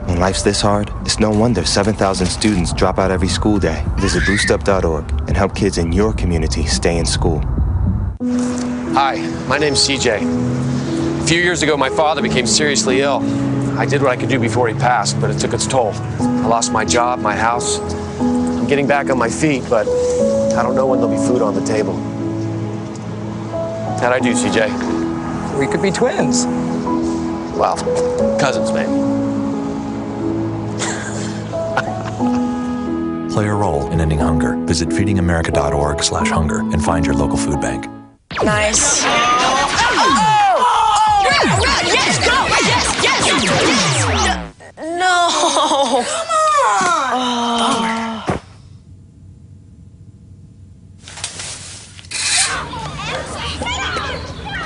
Speaker 5: When life's this hard, it's no wonder 7,000 students drop out every school day. Visit boostup.org and help kids in your community stay in school.
Speaker 24: Hi, my name's CJ. A few years ago, my father became seriously ill. I did what I could do before he passed, but it took its toll. I lost my job, my house. I'm getting back on my feet, but I don't know when there'll be food on the table. How'd I do, CJ?
Speaker 25: We could be twins.
Speaker 24: Well, cousins, maybe.
Speaker 26: Play a role in ending hunger. Visit feedingamerica.org/hunger and find your local food bank.
Speaker 27: Nice. Yes, go! Yes! No! Come on!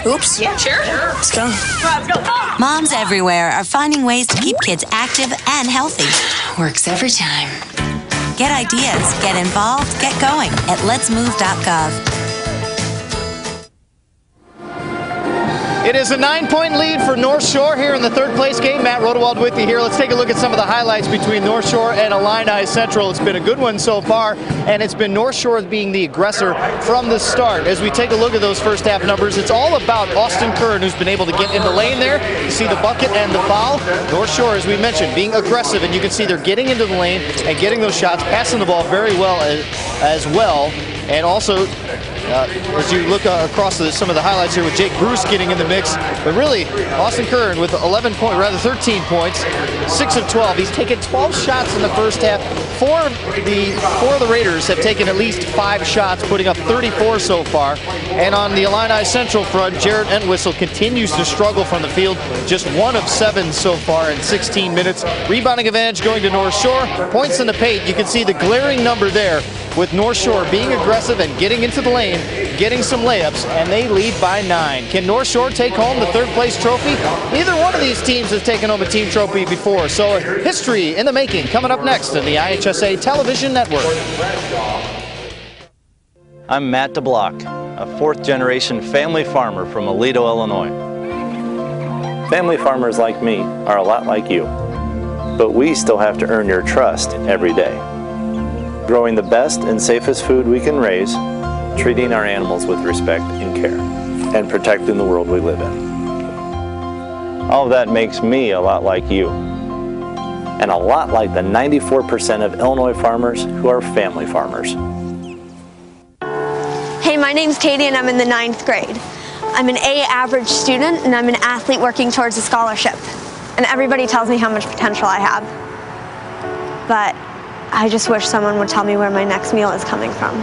Speaker 28: Oops.
Speaker 27: Yeah, sure.
Speaker 28: Let's go.
Speaker 27: Let's go.
Speaker 28: Moms everywhere are finding ways to keep kids active and healthy.
Speaker 27: Works every time.
Speaker 28: Get ideas, get involved, get going at letsmove.gov.
Speaker 1: It is a 9-point lead for North Shore here in the third place game. Matt Rodewald with you here. Let's take a look at some of the highlights between North Shore and Illini Central. It's been a good one so far, and it's been North Shore being the aggressor from the start. As we take a look at those first half numbers, it's all about Austin Kern, who's been able to get in the lane there. You see the bucket and the foul. North Shore, as we mentioned, being aggressive, and you can see they're getting into the lane and getting those shots, passing the ball very well as well. And also, as you look across some of the highlights here with Jake Bruce getting in the mix, but really Austin Kern with 13 points, 6 of 12. He's taken 12 shots in the first half. Four of the Raiders have taken at least 5 shots, putting up 34 so far. And on the Illini Central front, Jared Entwistle continues to struggle from the field, just 1 of 7 so far in 16 minutes. Rebounding advantage going to North Shore. Points in the paint, you can see the glaring number there with North Shore being aggressive and getting into the lane, getting some layups, and they lead by 9. Can North Shore take home the third place trophy? Neither one of these teams has taken home a team trophy before, so history in the making coming up next on the IHSA Television Network.
Speaker 9: I'm Matt DeBlock, a fourth-generation family farmer from Aledo, Illinois. Family farmers like me are a lot like you, but we still have to earn your trust every day. Growing the best and safest food we can raise, treating our animals with respect and care, and protecting the world we live in. All of that makes me a lot like you, and a lot like the 94% of Illinois farmers who are family farmers.
Speaker 10: Hey, my name's Katie and I'm in the 9th grade. I'm an A average student and I'm an athlete working towards a scholarship. And everybody tells me how much potential I have. But I just wish someone would tell me where my next meal is coming from.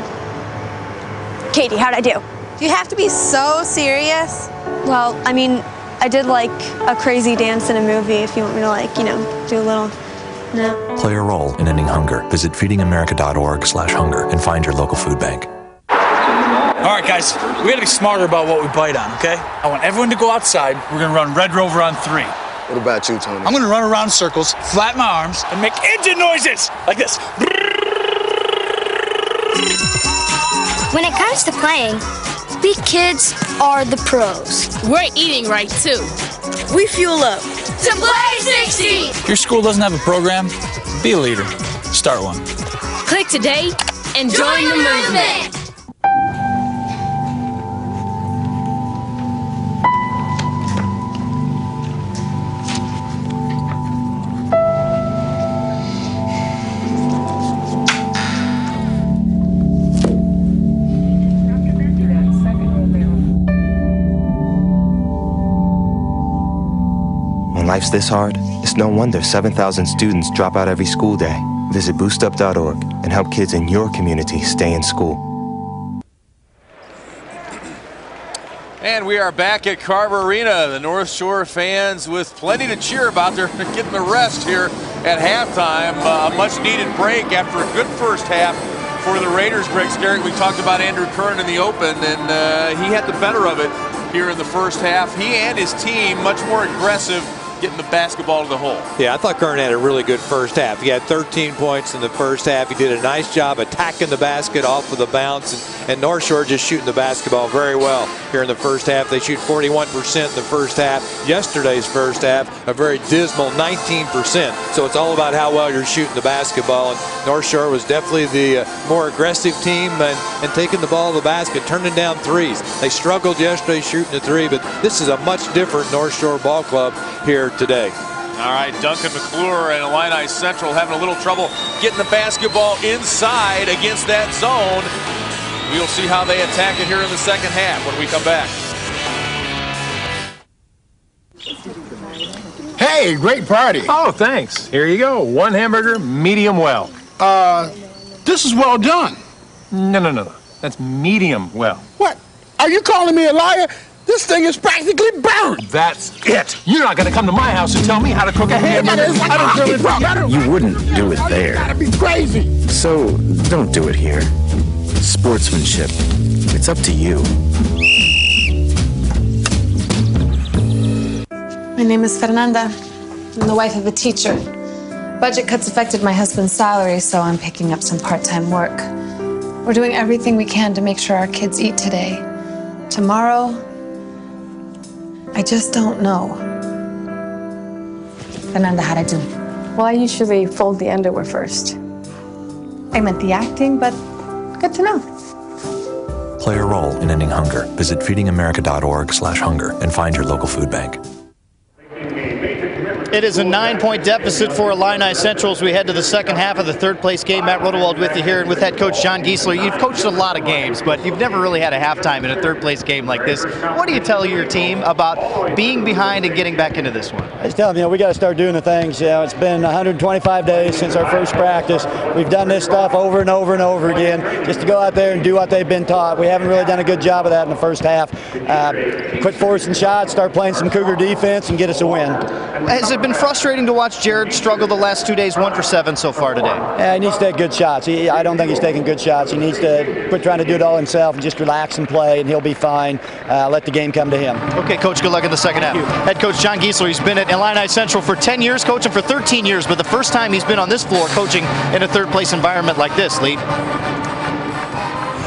Speaker 10: Katie, how'd I do?
Speaker 11: Do you have to be so serious?
Speaker 10: Well, I mean, I did like a crazy dance in a movie if you want me to like, you know, do a little, no.
Speaker 26: Play a role in ending hunger. Visit feedingamerica.org/hunger and find your local food bank.
Speaker 12: All right, guys, we gotta be smarter about what we bite on, okay? I want everyone to go outside. We're gonna run Red Rover on 3.
Speaker 13: What about you, Tony?
Speaker 12: I'm gonna run around in circles, flatten my arms, and make engine noises like this.
Speaker 22: When it comes to playing, we kids are the pros.
Speaker 27: We're eating right, too.
Speaker 11: We fuel up.
Speaker 27: To play 60!
Speaker 12: If your school doesn't have a program, be a leader. Start one.
Speaker 27: Click today and join the movement.
Speaker 5: When life's this hard, it's no wonder 7,000 students drop out every school day. Visit boostup.org and help kids in your community stay in school.
Speaker 7: And we are back at Carver Arena. The North Shore fans with plenty to cheer about. They're getting the rest here at halftime. A much-needed break after a good first half for the Raiders. Greg Scarrett, we talked about Andrew Kern in the open, and he had the better of it here in the first half. He and his team much more aggressive, getting the basketball to the hole.
Speaker 8: Yeah, I thought Kern had a really good first half. He had 13 points in the first half. He did a nice job attacking the basket off of the bounce, and North Shore just shooting the basketball very well here in the first half. They shoot 41% in the first half. Yesterday's first half, a very dismal 19%. So it's all about how well you're shooting the basketball, and North Shore was definitely the more aggressive team and taking the ball to the basket, turning down threes. They struggled yesterday shooting the 3, but this is a much different North Shore ball club here today.
Speaker 7: All right, Duncan McClure and Illini Central having a little trouble getting the basketball inside against that zone. We'll see how they attack it here in the second half when we come back.
Speaker 14: Hey, great party. Oh, thanks. Here you go. 1 hamburger, medium well. This is well done. No. That's medium well. What? Are you calling me a liar? This thing is practically burnt. That's it. You're not gonna come to my house and tell me how to cook a hamburger.
Speaker 19: You wouldn't do it there.
Speaker 14: Gotta be crazy.
Speaker 19: So don't do it here. Sportsmanship. It's up to you.
Speaker 15: My name is Fernanda. I'm the wife of a teacher. Budget cuts affected my husband's salary, so I'm picking up some part-time work. We're doing everything we can to make sure our kids eat today. Tomorrow, I just don't know. Fernanda, how'd I do?
Speaker 11: Well, I usually fold the underwear first.
Speaker 15: I meant the acting, but good to know.
Speaker 26: Play a role in ending hunger. Visit feedingamerica.org/hunger and find your local food bank.
Speaker 1: It is a 9-point deficit for Illini Central as we head to the second half of the third-place game. Matt Rodewald with you here, and with head coach John Giesler. You've coached a lot of games, but you've never really had a halftime in a third-place game like this. What do you tell your team about being behind and getting back into this one?
Speaker 16: I just tell them, we got to start doing the things. It's been 125 days since our first practice. We've done this stuff over and over and over again, just to go out there and do what they've been taught. We haven't really done a good job of that in the first half. Quit forcing shots, start playing some Cougar defense, and get us a win.
Speaker 1: Has it been frustrating to watch Jared struggle the last 2 days, 1 for 7 so far today?
Speaker 16: Yeah, he needs to take good shots. I don't think he's taking good shots. He needs to quit trying to do it all himself and just relax and play, and he'll be fine. Let the game come to him.
Speaker 1: Okay, Coach, good luck in the second half. Head coach John Giesler, he's been at Illini Central for 10 years, coaching for 13 years, but the first time he's been on this floor coaching in a third-place environment like this, Lee.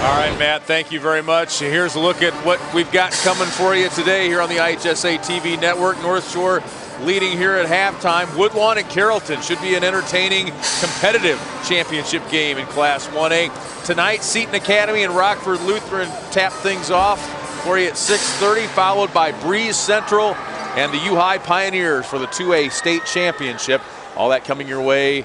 Speaker 7: All right, Matt, thank you very much. Here's a look at what we've got coming for you today here on the IHSA TV network. North Shore leading here at halftime. Woodlawn and Carrollton should be an entertaining, competitive championship game in Class 1A. Tonight, Seton Academy and Rockford Lutheran tap things off for you at 6:30, followed by Breeze Central and the U-High Pioneers for the 2A state championship. All that coming your way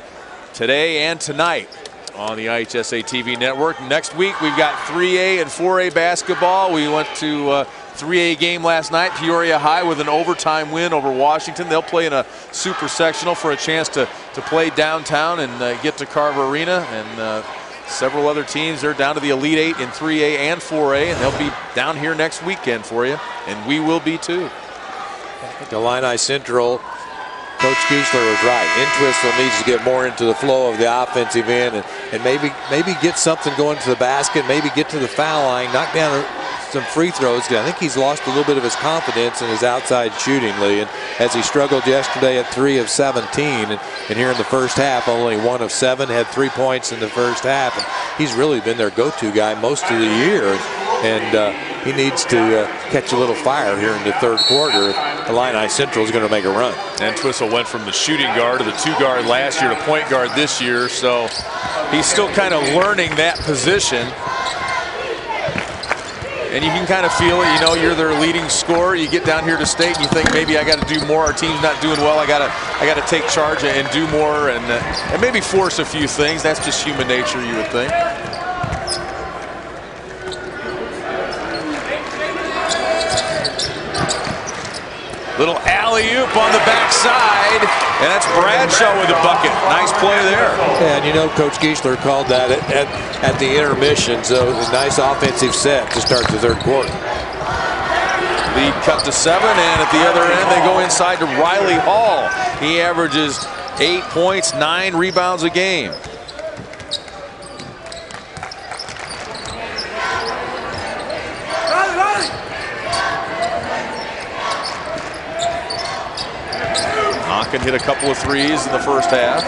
Speaker 7: today and tonight on the IHSA TV network. Next week, we've got 3A and 4A basketball. We went to a 3A game last night, Peoria High with an overtime win over Washington. They'll play in a super sectional for a chance to play downtown and get to Carver Arena. And several other teams, they're down to the Elite 8 in 3A and 4A, and they'll be down here next weekend for you, and we will be too.
Speaker 8: Illini Central, Coach Geisler was right. Entwistle needs to get more into the flow of the offensive end and maybe get something going to the basket, maybe get to the foul line, knock down some free throws. I think he's lost a little bit of his confidence in his outside shooting, Lee, and as he struggled yesterday at 3 of 17, and here in the first half, only 1 of 7, had 3 points in the first half, and he's really been their go-to guy most of the year, and he needs to catch a little fire here in the third quarter. Illini Central is going to make a run.
Speaker 7: And Entwistle went from the shooting guard to the 2-guard last year to point guard this year, so he's still kind of learning that position. And you can kind of feel it, you know, you're their leading scorer. You get down here to state and you think maybe I got to do more. Our team's not doing well. I got to take charge and do more and maybe force a few things. That's just human nature, you would think. Little alley-oop on the backside, and that's Bradshaw with a bucket. Nice play there.
Speaker 8: Yeah, and you know Coach Geisler called that at the intermission, so a nice offensive set to start the third quarter.
Speaker 7: Lead cut to 7, and at the other end they go inside to Riley Hall. He averages 8 points, 9 rebounds a game. Can hit a couple of threes in the first half.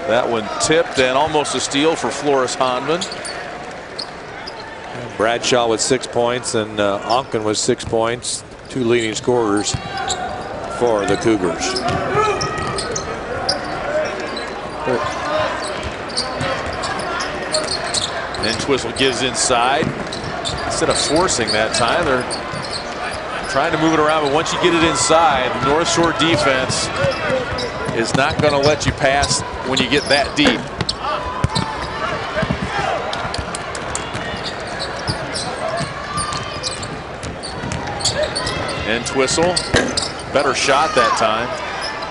Speaker 7: That one tipped and almost a steal for Floris Honman.
Speaker 8: Bradshaw with 6 points and Onken with 6 points. 2 leading scorers for the Cougars.
Speaker 7: Entwistle gives inside. Instead of forcing that time, they're trying to move it around, but once you get it inside, the North Shore defense is not going to let you pass when you get that deep. Entwistle, better shot that time.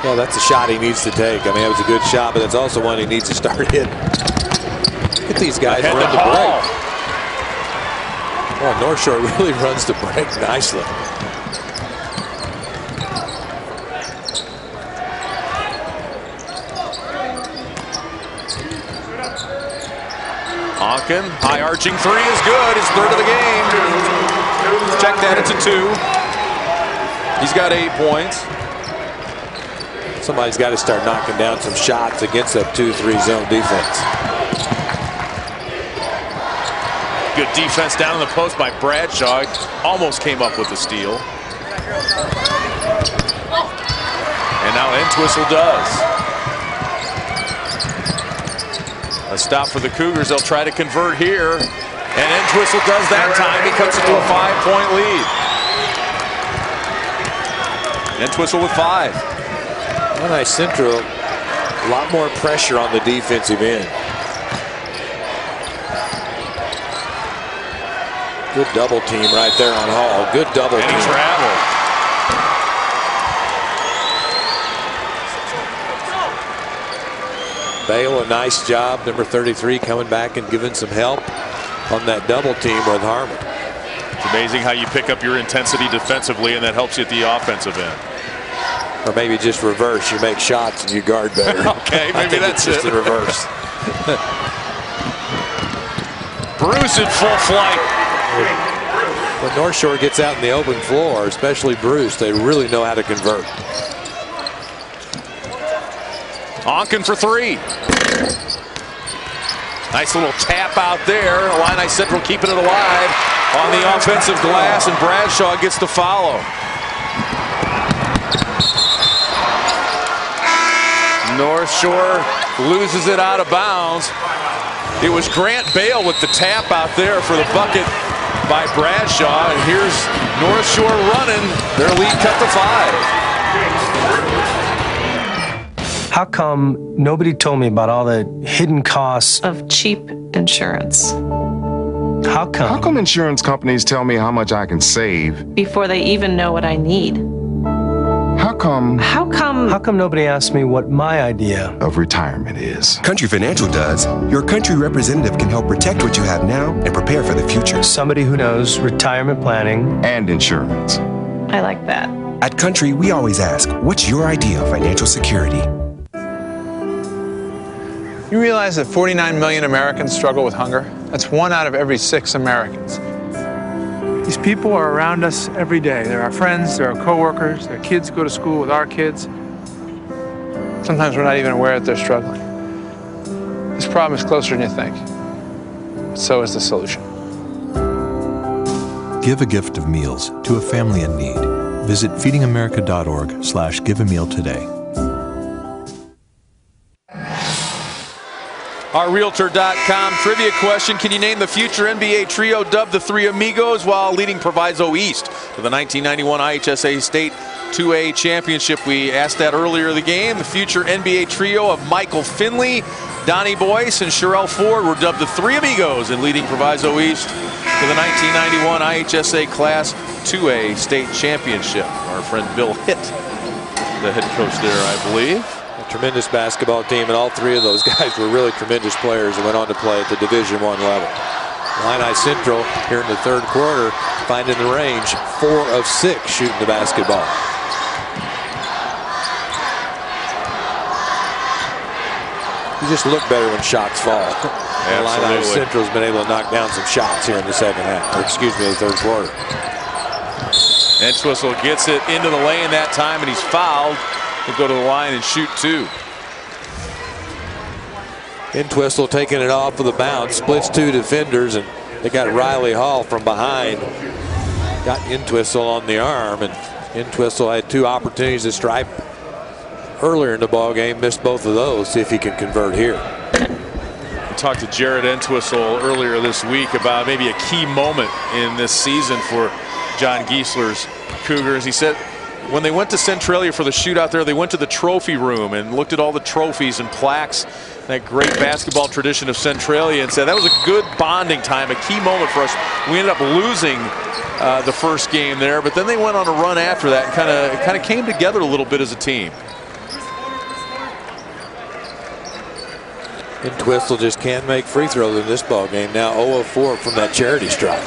Speaker 8: Yeah, that's a shot he needs to take. I mean, it was a good shot, but that's also one he needs to start hitting. Look at these guys run the break. Well, North Shore really runs the break nicely.
Speaker 7: Onken, high arching 3 is good. His 3rd of the game. Check that, it's a 2. He's got 8 points.
Speaker 8: Somebody's got to start knocking down some shots against that 2-3 zone defense.
Speaker 7: Good defense down in the post by Bradshaw. Almost came up with the steal. And now Entwistle does. A stop for the Cougars. They'll try to convert here. And Entwistle does that time. He cuts it to a 5-point lead. Entwistle with 5.
Speaker 8: Illini Central, a lot more pressure on the defensive end. Good double team right there on Hall. Good double team.
Speaker 7: And he traveled.
Speaker 8: Bale, a nice job. Number 33 coming back and giving some help on that double team with Harmon.
Speaker 7: It's amazing how you pick up your intensity defensively and that helps you at the offensive end.
Speaker 8: Or maybe just reverse. You make shots and you guard better.
Speaker 7: Okay, maybe that's
Speaker 8: just the reverse.
Speaker 7: Bruce in full flight.
Speaker 8: When North Shore gets out in the open floor, especially Bruce, they really know how to convert.
Speaker 7: Onken for 3. Nice little tap out there. Illini Central keeping it alive on the offensive glass, and Bradshaw gets the follow. North Shore loses it out of bounds. It was Grant Bale with the tap out there for the bucket by Bradshaw, and here's North Shore running. Their lead cut to 5.
Speaker 2: How come nobody told me about all the hidden costs
Speaker 11: Of cheap insurance.
Speaker 2: How come?
Speaker 3: How come insurance companies tell me how much I can save?
Speaker 11: Before they even know what I need.
Speaker 3: How come
Speaker 2: nobody asked me what my idea
Speaker 3: of retirement is?
Speaker 4: Country Financial does. Your country representative can help protect what you have now and prepare for the future.
Speaker 2: Somebody who knows retirement planning
Speaker 3: and insurance.
Speaker 11: I like that.
Speaker 4: At Country, we always ask, what's your idea of financial security?
Speaker 13: You realize that 49 million Americans struggle with hunger? That's 1 out of every 6 Americans.
Speaker 17: These people are around us every day. They're our friends, they're our coworkers, their kids go to school with our kids.
Speaker 13: Sometimes we're not even aware that they're struggling. This problem is closer than you think. So is the solution.
Speaker 26: Give a gift of meals to a family in need. Visit feedingamerica.org/giveameal today.
Speaker 7: Our Realtor.com trivia question: can you name the future NBA trio dubbed the Three Amigos while leading Proviso East to the 1991 IHSA State 2A Championship? We asked that earlier in the game. The future NBA trio of Michael Finley, Donnie Boyce, and Sherelle Ford were dubbed the Three Amigos in leading Proviso East to the 1991 IHSA Class 2A State Championship. Our friend Bill Hitt, the head coach there, I believe.
Speaker 8: A tremendous basketball team, and all 3 of those guys were really tremendous players that went on to play at the Division I level. Illini Central here in the 3rd quarter finding the range, 4 of 6 shooting the basketball. You just look better when shots fall. Illini Central's been able to knock down some shots here in the 2nd half, or excuse me, the 3rd quarter.
Speaker 7: Entwistle gets it into the lane that time, and he's fouled. He'll go to the line and shoot 2.
Speaker 8: Entwistle taking it off with a bounce, splits 2 defenders, and they got Riley Hall from behind. Got Entwistle on the arm, and Entwistle had 2 opportunities to strike earlier in the ball game, missed both of those. See if he can convert here.
Speaker 7: We talked to Jared Entwistle earlier this week about maybe a key moment in this season for John Giesler's Cougars. He said when they went to Centralia for the shootout there, they went to the trophy room and looked at all the trophies and plaques, that great basketball tradition of Centralia, and said that was a good bonding time, a key moment for us. We ended up losing the first game there, but then they went on a run after that and kind of came together a little bit as a team.
Speaker 8: Entwistle just can't make free throws in this ball game. Now 0 of 4 from that charity stripe.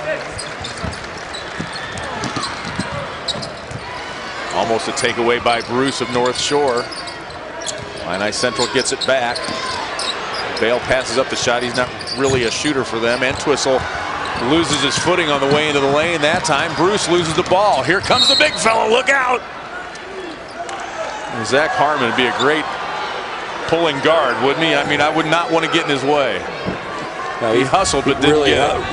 Speaker 7: Almost a takeaway by Bruce of North Shore. Illini Central gets it back. Bale passes up the shot. He's not really a shooter for them. Entwistle loses his footing on the way into the lane that time. Bruce loses the ball. Here comes the big fella. Look out! And Zach Harmon would be a great pulling guard, wouldn't he? I mean, I would not want to get in his way.
Speaker 8: No,
Speaker 7: he hustled, but didn't
Speaker 8: really
Speaker 7: get it.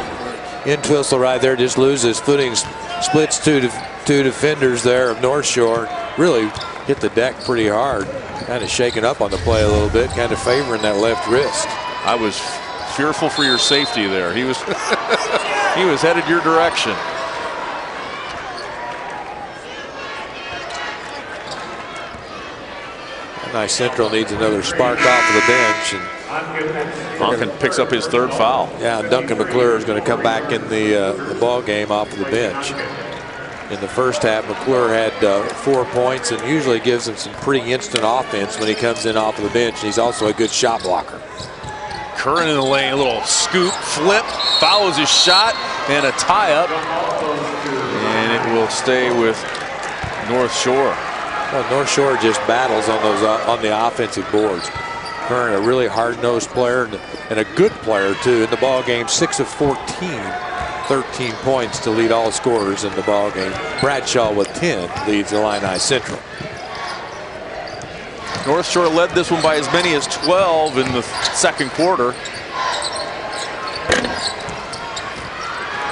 Speaker 8: Entwistle right there just loses footing, splits 2 defenders there of North Shore. Really hit the deck pretty hard. Kind of shaking up on the play a little bit, kind of favoring that left wrist.
Speaker 7: I was fearful for your safety there. He was he was headed your direction.
Speaker 8: Illini Central needs another spark off of the bench, and
Speaker 7: Duncan picks up his 3rd foul.
Speaker 8: Yeah, and Duncan McClure is going to come back in the ball game off of the bench. In the first half, McClure had 4 points and usually gives him some pretty instant offense when he comes in off of the bench. He's also a good shot blocker.
Speaker 7: Curran in the lane, a little scoop, flip, follows his shot, and a tie-up. And it will stay with North Shore.
Speaker 8: Well, North Shore just battles on those on the offensive boards. Curran, a really hard-nosed player and a good player too. In the ball game, 6 of 14, 13 points to lead all scorers in the ball game. Bradshaw with 10 leads Illini Central.
Speaker 7: North Shore led this one by as many as 12 in the 2nd quarter.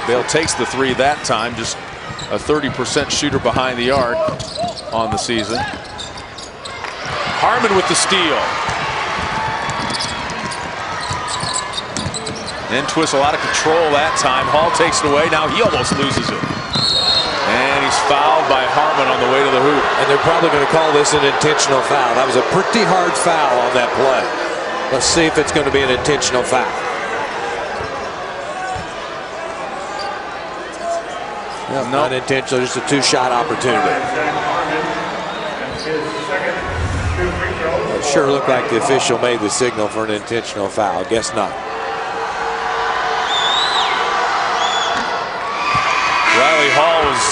Speaker 7: Bale takes the three that time, just a 30% shooter behind the arc on the season. Harmon with the steal. Entwistle out of control that time. Hall takes it away. Now he almost loses it. And he's fouled by Harmon on the way to the hoop.
Speaker 8: And they're probably going to call this an intentional foul. That was a pretty hard foul on that play. Let's see if it's going to be an intentional foul. Yeah, not intentional, just a two-shot opportunity. It sure looked like the official made the signal for an intentional foul. Guess not.
Speaker 7: Riley Hall was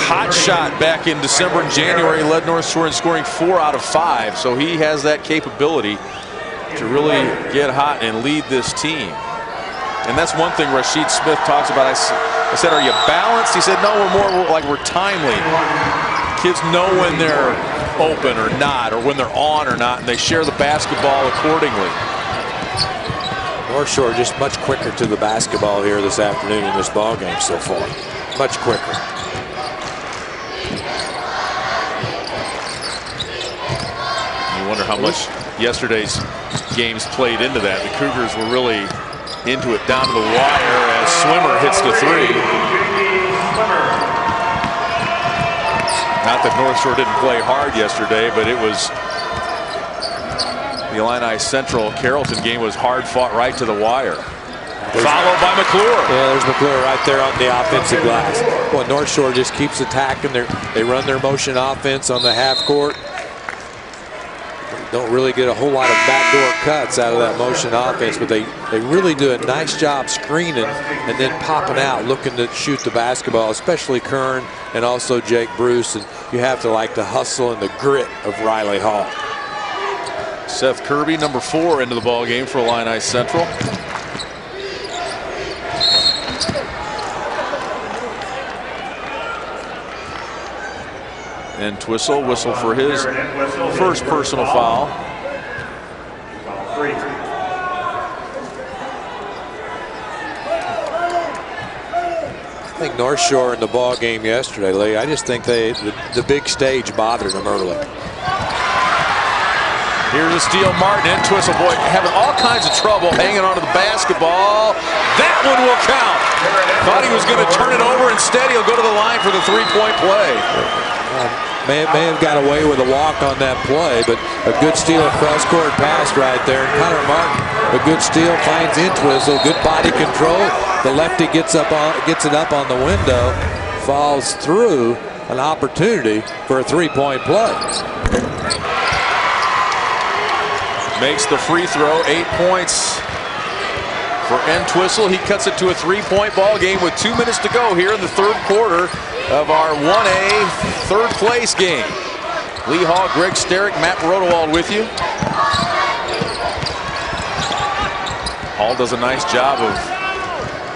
Speaker 7: hot shot back in December and January. Led North Shore in scoring 4 out of 5. So he has that capability to really get hot and lead this team. And that's one thing Rashid Smith talks about. I said, are you balanced? He said, no, we're more like we're timely. Kids know when they're open or not, or when they're on or not, and they share the basketball accordingly.
Speaker 8: North Shore just much quicker to the basketball here this afternoon in this ball game so far. Much quicker.
Speaker 7: You wonder how much yesterday's games played into that. The Cougars were really into it down to the wire as Swimmer hits the three. Not that North Shore didn't play hard yesterday, but it was the Illini Central Carrollton game was hard fought right to the wire. Followed by McClure.
Speaker 8: Yeah, there's McClure right there on the offensive glass. Well, North Shore just keeps attacking. They run their motion offense on the half court. Don't really get a whole lot of backdoor cuts out of that motion offense, but they really do a nice job screening and then popping out, looking to shoot the basketball, especially Kern and also Jake Bruce. And you have to like the hustle and the grit of Riley Hall.
Speaker 7: Seth Kirby, number 4, into the ball game for Illini Central. And whistle for his first personal foul.
Speaker 8: I think North Shore in the ball game yesterday, Lee, I just think the big stage bothered them early.
Speaker 7: Here's a steal. Martin Entwistle, boy, having all kinds of trouble hanging onto the basketball. That one will count. Thought he was going to turn it over. Instead, he'll go to the line for the three-point play.
Speaker 8: May have got away with a walk on that play, but a good steal, a cross-court pass right there. And Connor Martin, a good steal, finds Entwistle. Good body control. The lefty gets it up on the window, falls through an opportunity for a three-point play.
Speaker 7: Makes the free throw, 8 points for Entwistle. He cuts it to a three-point ball game with 2 minutes to go here in the third quarter of our 1A third place game. Lee Hall, Greg Sterick, Matt Rodewald with you. Hall does a nice job of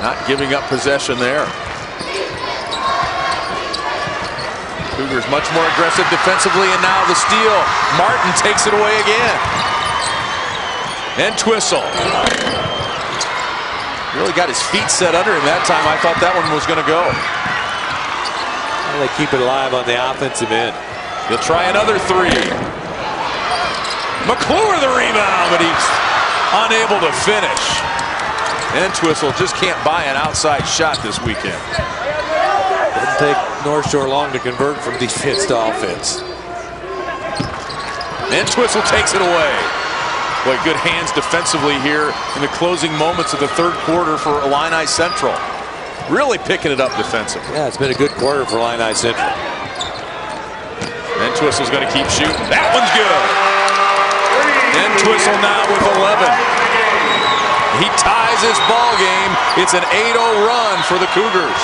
Speaker 7: not giving up possession there. Cougars much more aggressive defensively, and now the steal. Martin takes it away again. Entwistle really got his feet set under him that time. I thought that one was going to go.
Speaker 8: Well, they keep it alive on the offensive end.
Speaker 7: He'll try another three. McClure the rebound, but he's unable to finish. Entwistle just can't buy an outside shot this weekend.
Speaker 8: Doesn't take North Shore long to convert from defense to offense.
Speaker 7: Entwistle takes it away. Boy, good hands defensively here in the closing moments of the third quarter for Illini Central. Really picking it up defensively.
Speaker 8: Yeah, it's been a good quarter for Illini Central.
Speaker 7: Entwistle's going to keep shooting. That one's good. Entwistle now with 11. He ties this ball game. It's an 8-0 run for the Cougars.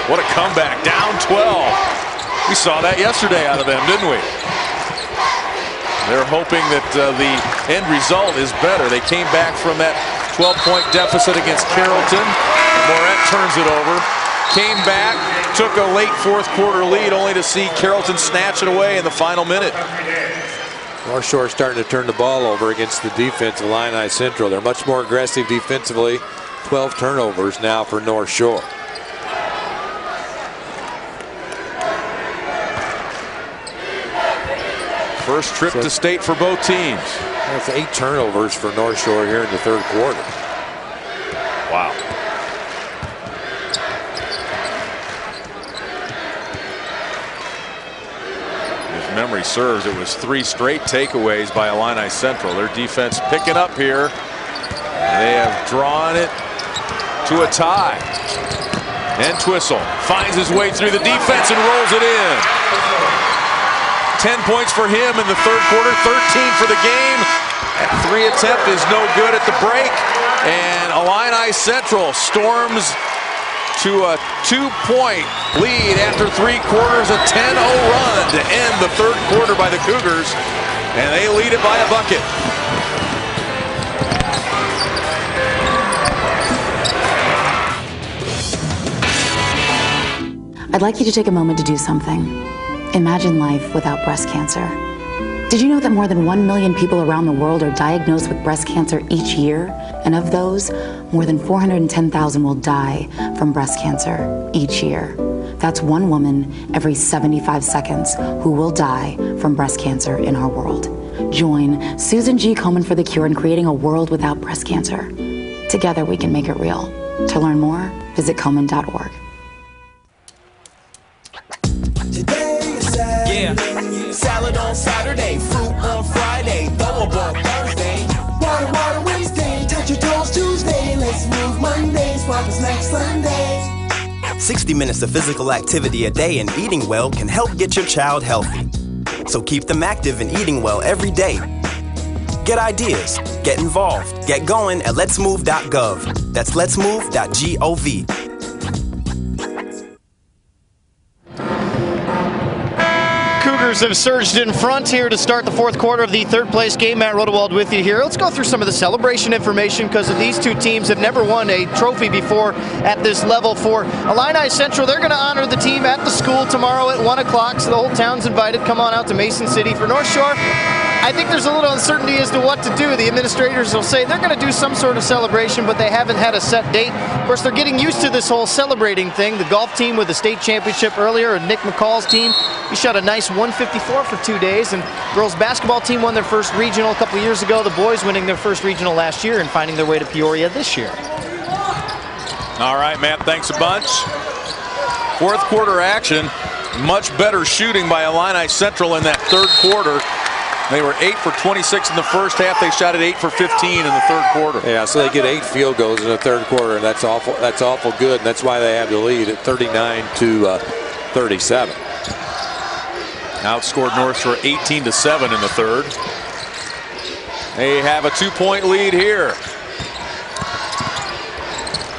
Speaker 7: What a comeback, down 12. We saw that yesterday out of them, didn't we? They're hoping that the end result is better. They came back from that 12-point deficit against Carrollton. Moret turns it over. Came back, took a late fourth quarter lead, only to see Carrollton snatch it away in the final minute.
Speaker 8: North Shore starting to turn the ball over against the defense of Illini Central. They're much more aggressive defensively. 12 turnovers now for North Shore.
Speaker 7: First trip to state for both teams.
Speaker 8: That's 8 turnovers for North Shore here in the third quarter.
Speaker 7: Wow. If memory serves, it was 3 straight takeaways by Illini Central. Their defense picking up here. They have drawn it to a tie. Entwistle finds his way through the defense and rolls it in. 10 points for him in the third quarter, 13 for the game. That 3 attempt is no good at the break. And Illini Central storms to a 2-point lead after 3 quarters, a 10-0 run to end the third quarter by the Cougars. And they lead it by a bucket.
Speaker 6: I'd like you to take a moment to do something. Imagine life without breast cancer. Did you know that more than 1 million people around the world are diagnosed with breast cancer each year? And of those, more than 410,000 will die from breast cancer each year. That's 1 woman every 75 seconds who will die from breast cancer in our world. Join Susan G. Komen for the Cure in creating a world without breast cancer. Together we can make it real. To learn more, visit Komen.org.
Speaker 18: Salad on Saturday, fruit on Friday, throw a ball Thursday. Water Wednesday, touch your toes Tuesday. Let's move Monday, swap us next Sunday.
Speaker 20: 60 minutes of physical activity a day and eating well can help get your child healthy. So keep them active and eating well every day. Get ideas, get involved, get going at letsmove.gov. That's letsmove.gov.
Speaker 1: Cougars have surged in front here to start the fourth quarter of the third place game. Matt Rodewald with you here. Let's go through some of the celebration information because these two teams have never won a trophy before at this level. For Illini Central, they're going to honor the team at the school tomorrow at 1 o'clock, so the whole town's invited. Come on out to Mason City. For North Shore, I think there's a little uncertainty as to what to do. The administrators will say they're going to do some sort of celebration, but they haven't had a set date. Of course, they're getting used to this whole celebrating thing. The golf team with the state championship earlier, and Nick McCall's team, he shot a nice 154 for 2 days. And girls basketball team won their first regional a couple years ago. The boys winning their first regional last year and finding their way to Peoria this year.
Speaker 7: All right, Matt, thanks a bunch. Fourth quarter action. Much better shooting by Illini Central in that third quarter. They were 8 for 26 in the first half. They shot at 8 for 15 in the third quarter.
Speaker 8: Yeah, so they get 8 field goals in the third quarter, and that's awful good. And that's why they have the lead at 39 to 37.
Speaker 7: Outscored North Shore 18-7 in the third. They have a 2-point lead here.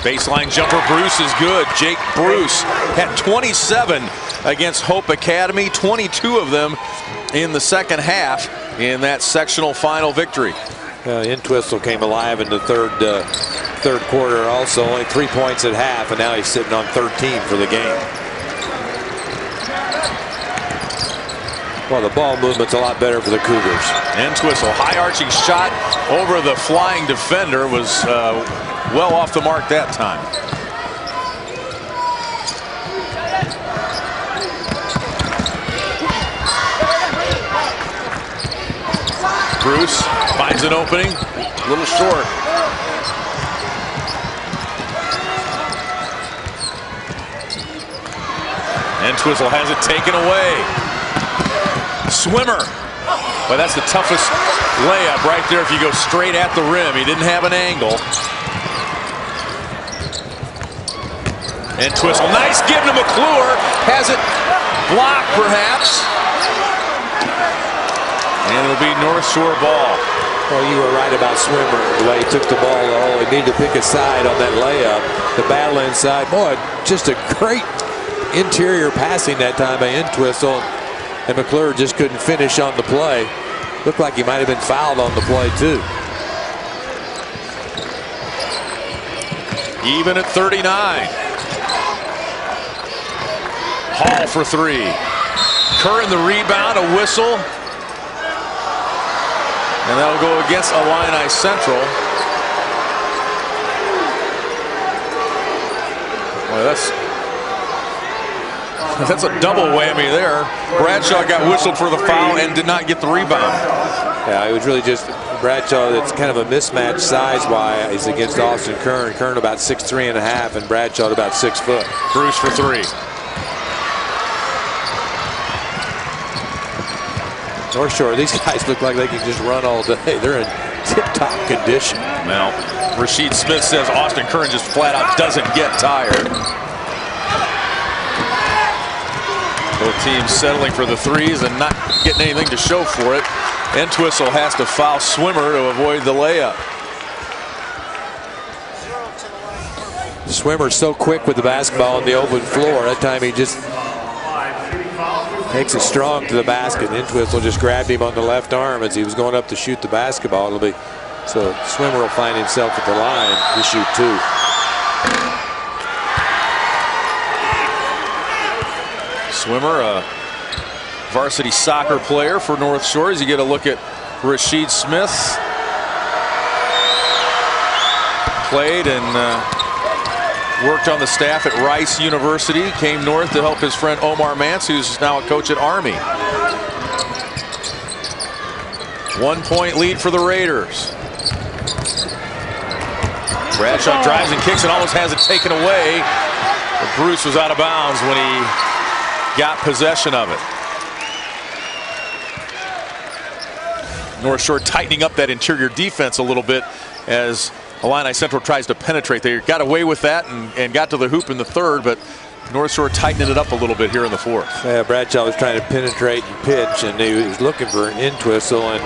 Speaker 7: Baseline jumper, Bruce is good. Jake Bruce had 27 against Hope Academy, 22 of them in the second half in that sectional final victory.
Speaker 8: Entwistle came alive in the third quarter also, only 3 points at half, and now he's sitting on 13 for the game. Well, the ball movement's a lot better for the Cougars.
Speaker 7: Entwistle, high arching shot over the flying defender was well off the mark that time. Bruce finds an opening, a little short. Entwistle has it taken away. Swimmer. Well, that's the toughest layup right there if you go straight at the rim. He didn't have an angle. Entwistle, nice give to McClure. Has it blocked perhaps. And it'll be North Shore ball.
Speaker 8: Well, you were right about Swimmer, the way he took the ball. Oh, he needed to pick a side on that layup. The battle inside. Boy, just a great interior passing that time by Entwistle. And McClure just couldn't finish on the play. Looked like he might have been fouled on the play, too.
Speaker 7: Even at 39. Hall for 3. Curran the rebound, a whistle. And that'll go against Illini Central. Well, that's a double whammy there. Bradshaw got whistled for the foul and did not get the rebound.
Speaker 8: Yeah, it was really just Bradshaw. That's kind of a mismatch size-wise against Austin Kern. Kern about 6'3½", and Bradshaw at about 6 foot.
Speaker 7: Bruce for three.
Speaker 8: North Shore, these guys look like they can just run all day. They're in tip-top condition.
Speaker 7: Well, Rasheed Smith says Austin Kern just flat out doesn't get tired. Both teams settling for the threes and not getting anything to show for it. Entwistle has to foul Swimmer to avoid the layup.
Speaker 8: Swimmer's so quick with the basketball on the open floor. That time he just takes it strong to the basket. Entwistle just grabbed him on the left arm as he was going up to shoot the basketball. So Swimmer will find himself at the line to shoot two.
Speaker 7: Swimmer, a varsity soccer player for North Shore. As you get a look at Rasheed Smith. Played and worked on the staff at Rice University. Came north to help his friend Omar Mance, who's now a coach at Army. 1 point lead for the Raiders. Bradshaw drives and kicks and almost has it taken away. But Bruce was out of bounds when he got possession of it. North Shore tightening up that interior defense a little bit as Illini Central tries to penetrate. They got away with that and got to the hoop in the third, but North Shore tightening it up a little bit here in the fourth.
Speaker 8: Yeah, Bradshaw was trying to penetrate and pitch, and he was looking for an Entwistle, and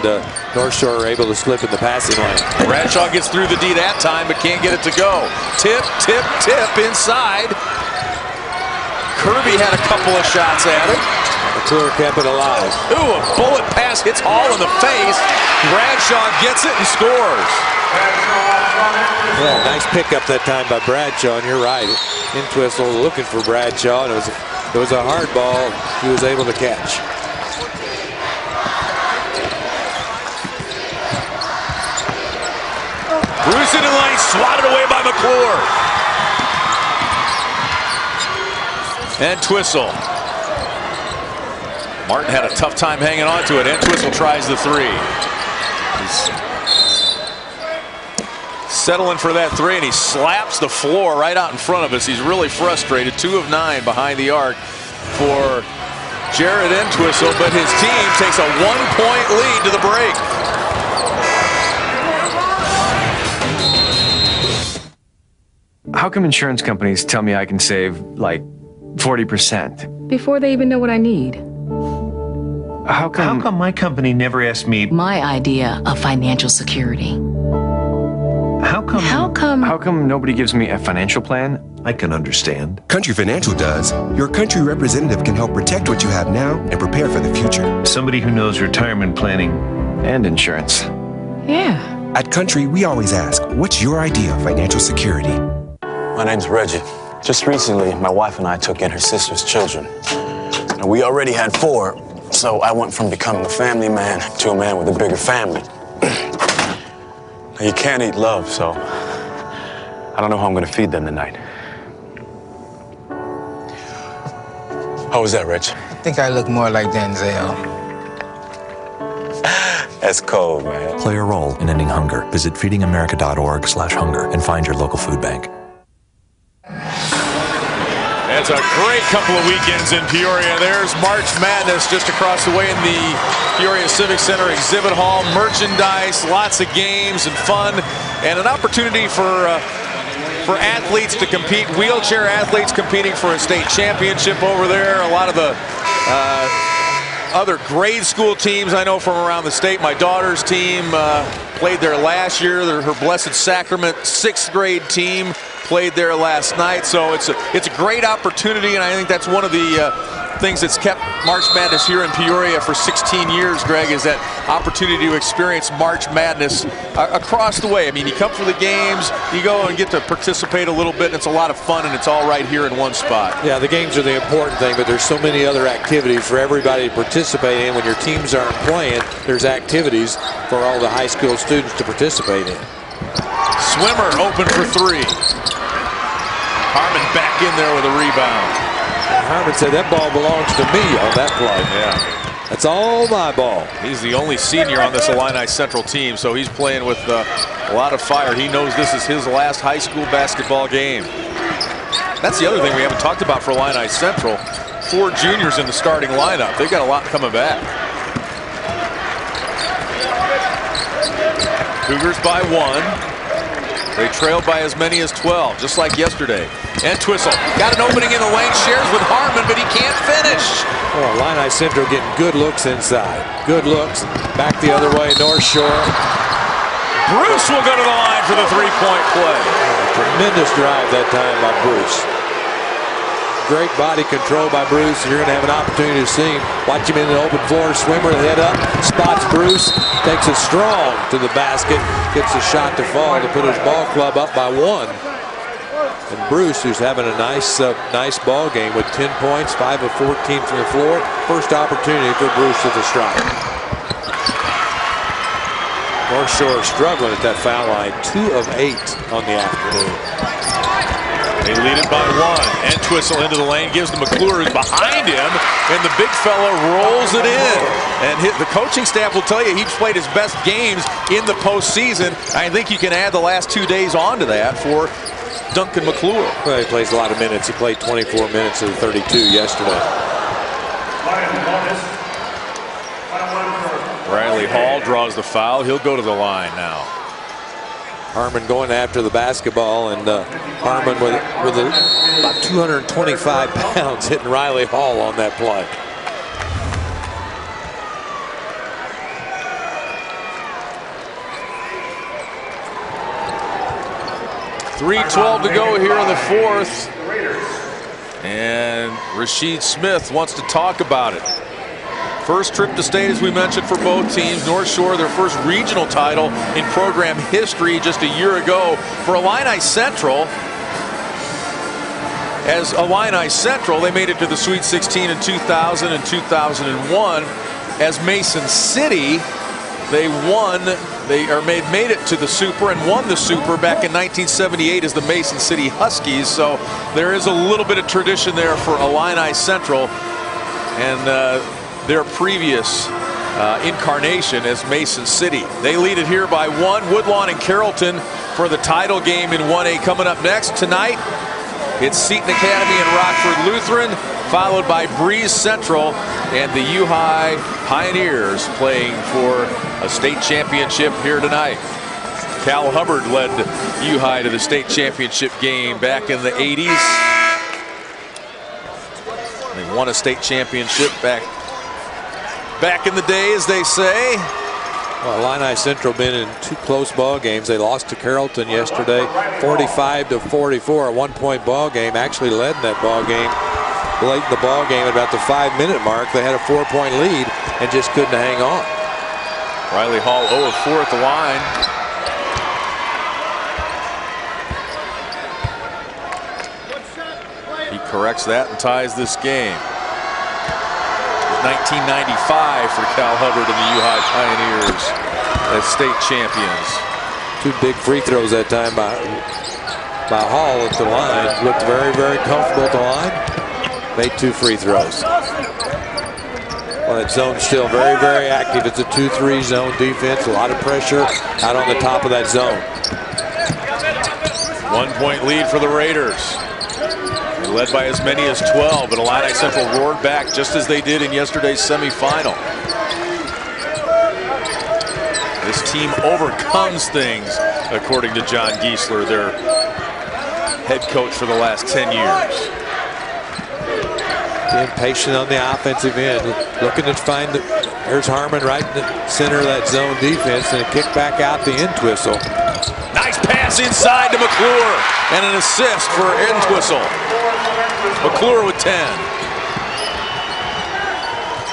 Speaker 8: North Shore were able to slip in the passing lane.
Speaker 7: Bradshaw gets through the D that time, but can't get it to go. Tip, tip, tip inside. Kirby had a couple of shots at it.
Speaker 8: McClure kept it alive.
Speaker 7: Ooh, a bullet pass hits Hall in the face. Bradshaw gets it and scores.
Speaker 8: Yeah, nice pickup that time by Bradshaw, and you're right. Entwistle looking for Bradshaw, and it was a hard ball he was able to catch.
Speaker 7: Bruce in the lane, swatted away by McClure. Entwistle. Martin had a tough time hanging on to it. Entwistle tries the three. He's settling for that three, and he slaps the floor right out in front of us. He's really frustrated. 2 of 9 behind the arc for Jared Entwistle, but his team takes a 1-point lead to the break.
Speaker 2: How come insurance companies tell me I can save like 40%?
Speaker 9: Before they even know what I need.
Speaker 2: How come my company never asked me
Speaker 6: My idea of financial security.
Speaker 2: How come nobody gives me a financial plan? I can understand.
Speaker 4: Country Financial does. Your country representative can help protect what you have now and prepare for the future.
Speaker 2: Somebody who knows retirement planning and insurance.
Speaker 9: Yeah.
Speaker 4: At Country, we always ask, what's your idea of financial security?
Speaker 10: My name's Reggie. Just recently, my wife and I took in her sister's children. And we already had 4, so I went from becoming a family man to a man with a bigger family. Now, you can't eat love, so I don't know how I'm gonna feed them tonight. How was that, Rich?
Speaker 21: I think I look more like Denzel.
Speaker 10: That's cold, man.
Speaker 26: Play a role in ending hunger. Visit feedingamerica.org/hunger and find your local food bank.
Speaker 7: It's a great couple of weekends in Peoria. There's March Madness just across the way in the Peoria Civic Center exhibit hall. Merchandise, lots of games and fun, and an opportunity for athletes to compete. Wheelchair athletes competing for a state championship over there. A lot of the other grade school teams I know from around the state. My daughter's team played there last year. Her Blessed Sacrament 6th grade team played there last night. So it's a great opportunity, and I think that's one of the things that's kept March Madness here in Peoria for 16 years, Greg, is that opportunity to experience March Madness across the way. I mean, you come for the games, you go and get to participate a little bit, and it's a lot of fun, and it's all right here in one spot.
Speaker 8: Yeah, the games are the important thing, but there's so many other activities for everybody to participate in. When your teams aren't playing, there's activities for all the high school students to participate in.
Speaker 7: Swimmer open for three. Harmon back in there with a rebound.
Speaker 8: Harmon said that ball belongs to me on that play.
Speaker 7: Yeah.
Speaker 8: That's all my ball.
Speaker 7: He's the only senior on this Illini Central team, so he's playing with a lot of fire. He knows this is his last high school basketball game. That's the other thing we haven't talked about for Illini Central. 4 juniors in the starting lineup. They've got a lot coming back. Cougars by 1. They trailed by as many as 12, just like yesterday. And Twistle got an opening in the lane, shares with Harmon, but he can't finish.
Speaker 8: Oh, Illini Central getting good looks inside. Good looks. Back the other way, North Shore.
Speaker 7: Bruce will go to the line for the three-point play.
Speaker 8: Tremendous drive that time by Bruce. Great body control by Bruce. You're going to have an opportunity to see him. Watch him in the open floor. Swimmer, head up, spots Bruce, takes it strong to the basket, gets a shot to fall to put his ball club up by 1. And Bruce, who's having a nice ball game with 10 points, 5 of 14 from the floor. First opportunity for Bruce with a strike. North Shore struggling at that foul line. 2 of 8 on the afternoon.
Speaker 7: They lead it by 1. And Twistle into the lane, gives to McClure, who's behind him, and the big fella rolls it in. And the coaching staff will tell you he's played his best games in the postseason. I think you can add the last 2 days onto that for Duncan McClure.
Speaker 8: Well, he plays a lot of minutes. He played 24 minutes of the 32 yesterday.
Speaker 7: Riley Hall draws the foul. He'll go to the line now.
Speaker 8: Harmon going after the basketball, and Harmon with about 225 pounds hitting Riley Hall on that play.
Speaker 7: .312 to go here in the 4th. And Rasheed Smith wants to talk about it. First trip to state, as we mentioned, for both teams. North Shore, their first regional title in program history just a year ago. For Illini Central, as Illini Central, they made it to the Sweet 16 in 2000 and 2001. As Mason City, they made it to the Super and won the Super back in 1978 as the Mason City Huskies. So there is a little bit of tradition there for Illini Central. And their previous incarnation as Mason City. They lead it here by 1. Woodlawn and Carrollton for the title game in 1A coming up next. Tonight, it's Seton Academy and Rockford Lutheran, followed by Breeze Central and the U-High Pioneers playing for a state championship here tonight. Cal Hubbard led U-High to the state championship game back in the 80s. They won a state championship back in the day, as they say.
Speaker 8: Well, Illini Central been in 2 close ball games. They lost to Carrollton yesterday, 45-44, a 1-point ball game. Actually led in that ball game late in the ball game at about the 5-minute mark. They had a 4-point lead and just couldn't hang on.
Speaker 7: Riley Hall 0 of 4 at the line. He corrects that and ties this game. 1995 for Cal Hubbard and the U-High Pioneers as state champions.
Speaker 8: 2 big free throws that time by Hall at the line. Looked very, very comfortable at the line. Made 2 free throws. Well, that zone's still very, very active. It's a 2-3 zone defense. A lot of pressure out on the top of that zone.
Speaker 7: 1-point lead for the Raiders. They led by as many as 12, but Illini Central roared back just as they did in yesterday's semifinal. This team overcomes things, according to John Giesler, their head coach for the last 10 years.
Speaker 8: Being patient on the offensive end, looking to find there's Harmon right in the center of that zone defense, and a kick back out to Entwistle.
Speaker 7: Nice pass inside to McClure, and an assist for Entwistle. McClure with 10.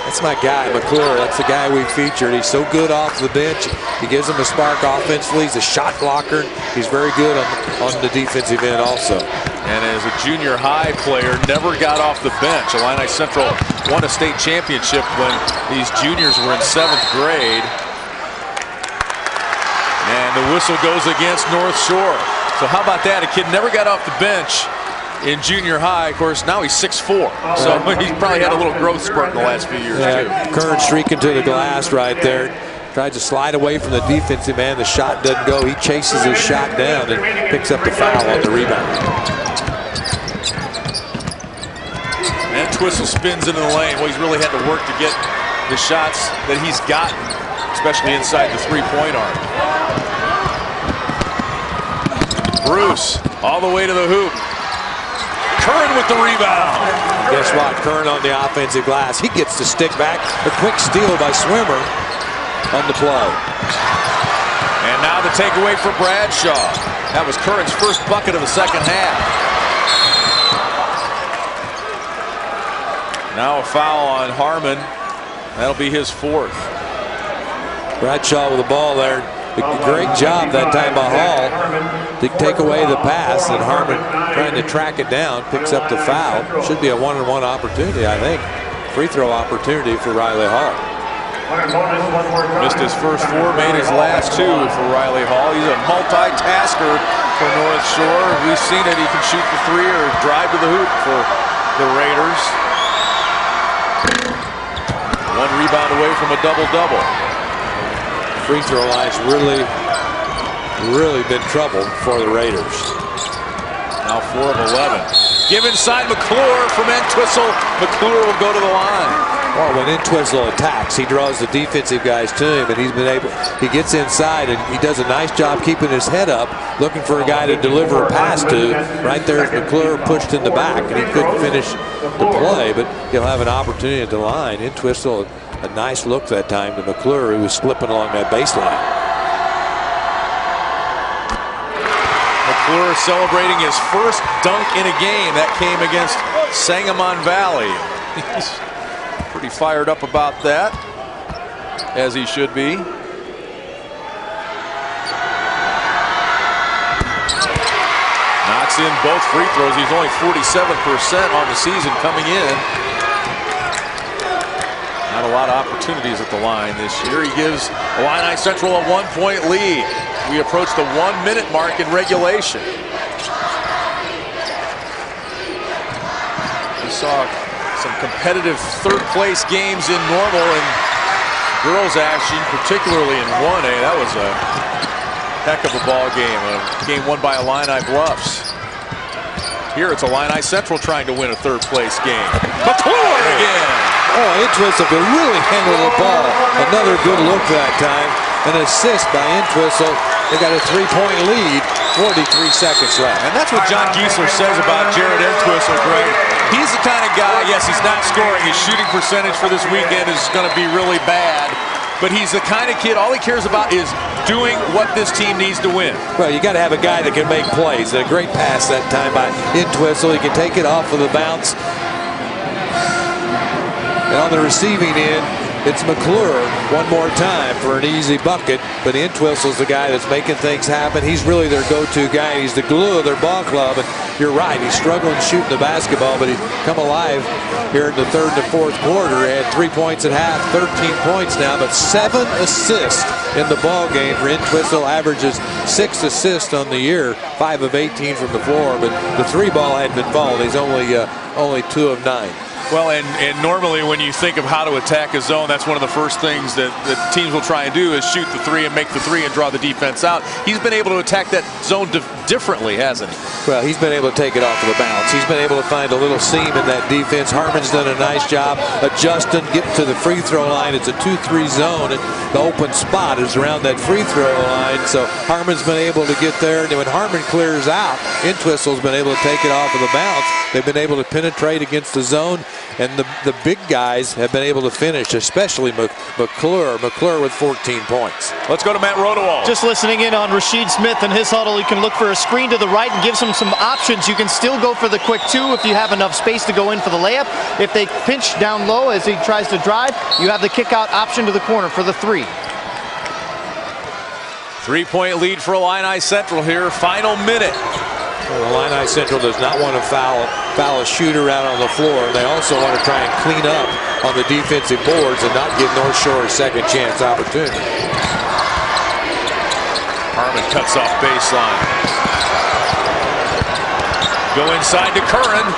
Speaker 8: That's my guy, McClure. That's the guy we featured. He's so good off the bench. He gives them a spark offensively. He's a shot blocker. He's very good on the defensive end also.
Speaker 7: And as a junior high player, never got off the bench. Illini Central won a state championship when these juniors were in 7th grade. And the whistle goes against North Shore. So how about that? A kid never got off the bench in junior high. Of course, now he's 6'4". So he's probably had a little growth spurt in the last few years, too.
Speaker 8: Kern streaking to the glass right there. Tries to slide away from the defensive man. The shot doesn't go. He chases his shot down and picks up the foul on the rebound.
Speaker 7: And Twistle spins into the lane. Well, he's really had to work to get the shots that he's gotten, especially inside the three-point arc. Bruce all the way to the hoop. Curran with the rebound.
Speaker 8: Guess what? Curran on the offensive glass. He gets the stick back. A quick steal by Swimmer on the play.
Speaker 7: And now the takeaway for Bradshaw. That was Curran's first bucket of the second half. Now a foul on Harmon. That'll be his 4th.
Speaker 8: Bradshaw with the ball there. Great job that time by Hall to take away the pass, and Harmon trying to track it down, picks up the foul. Should be a one-on-one opportunity, I think. Free throw opportunity for Riley Hall.
Speaker 7: Missed his first 4, made his last 2 for Riley Hall. He's a multitasker for North Shore. We've seen it. He can shoot the 3 or drive to the hoop for the Raiders. 1 rebound away from a double-double.
Speaker 8: Free throw line's really been trouble for the Raiders.
Speaker 7: Now 4 of 11. Give inside McClure from Entwistle. McClure will go to the line.
Speaker 8: Well, when Entwistle attacks, he draws the defensive guys to him, and he gets inside, and he does a nice job keeping his head up, looking for a guy to deliver a pass to. Right there is McClure pushed in the back, and he couldn't finish the play, but he'll have an opportunity at the line. Entwistle, a nice look that time to McClure, who was slipping along that baseline.
Speaker 7: McClure celebrating his first dunk in a game. That came against Sangamon Valley. He's pretty fired up about that, as he should be. Knocks in both free throws. He's only 47% on the season coming in. Not a lot of opportunities at the line this year. He gives Illini Central a 1-point lead. We approach the 1-minute mark in regulation. We saw some competitive third-place games in normal and girls action, particularly in 1A. That was a heck of a ball game. A game won by Illini Bluffs. Here it's Illini Central trying to win a third-place game. McClure again.
Speaker 8: Oh, Entwistle could really handle the ball. Another good look that time. An assist by Entwistle. They got a 3-point lead. 43 seconds left.
Speaker 7: And that's what John Giesler says about Jared Entwistle, Greg. He's the kind of guy, yes, he's not scoring. His shooting percentage for this weekend is going to be really bad. But he's the kind of kid, all he cares about is doing what this team needs to win.
Speaker 8: Well, you got to have a guy that can make plays. A great pass that time by Entwistle. He can take it off of the bounce. And on the receiving end, it's McClure one more time for an easy bucket. But Entwistle's the guy that's making things happen. He's really their go-to guy. He's the glue of their ball club. And you're right, he's struggling shooting the basketball, but he's come alive here in the 3rd and 4th quarter. He had 3 points at half, 13 points now, but 7 assists in the ball game for Entwistle. Averages 6 assists on the year, 5 of 18 from the floor. But the 3 ball hadn't been falling. He's only 2 of 9.
Speaker 7: Well, and normally when you think of how to attack a zone, that's one of the first things that teams will try and do is shoot the 3 and make the 3 and draw the defense out. He's been able to attack that zone differently, hasn't he?
Speaker 8: Well, he's been able to take it off of the bounce. He's been able to find a little seam in that defense. Harmon's done a nice job adjusting, getting to the free throw line. It's a 2-3 zone, and the open spot is around that free throw line. So Harmon's been able to get there, and when Harmon clears out, Entwistle's been able to take it off of the bounce. They've been able to penetrate against the zone And the big guys have been able to finish, especially McClure. McClure with 14 points.
Speaker 7: Let's go to Matt Rodewald.
Speaker 1: Just listening in on Rasheed Smith and his huddle, he can look for a screen to the right and gives him some options. You can still go for the quick two if you have enough space to go in for the layup. If they pinch down low as he tries to drive, you have the kick out option to the corner for the three.
Speaker 7: 3-point lead for Illini Central here, final minute.
Speaker 8: Well, Illini Central does not want to foul a shooter out on the floor. And they also want to try and clean up on the defensive boards and not give North Shore a second chance opportunity.
Speaker 7: Harmon cuts off baseline. Go inside to Curran.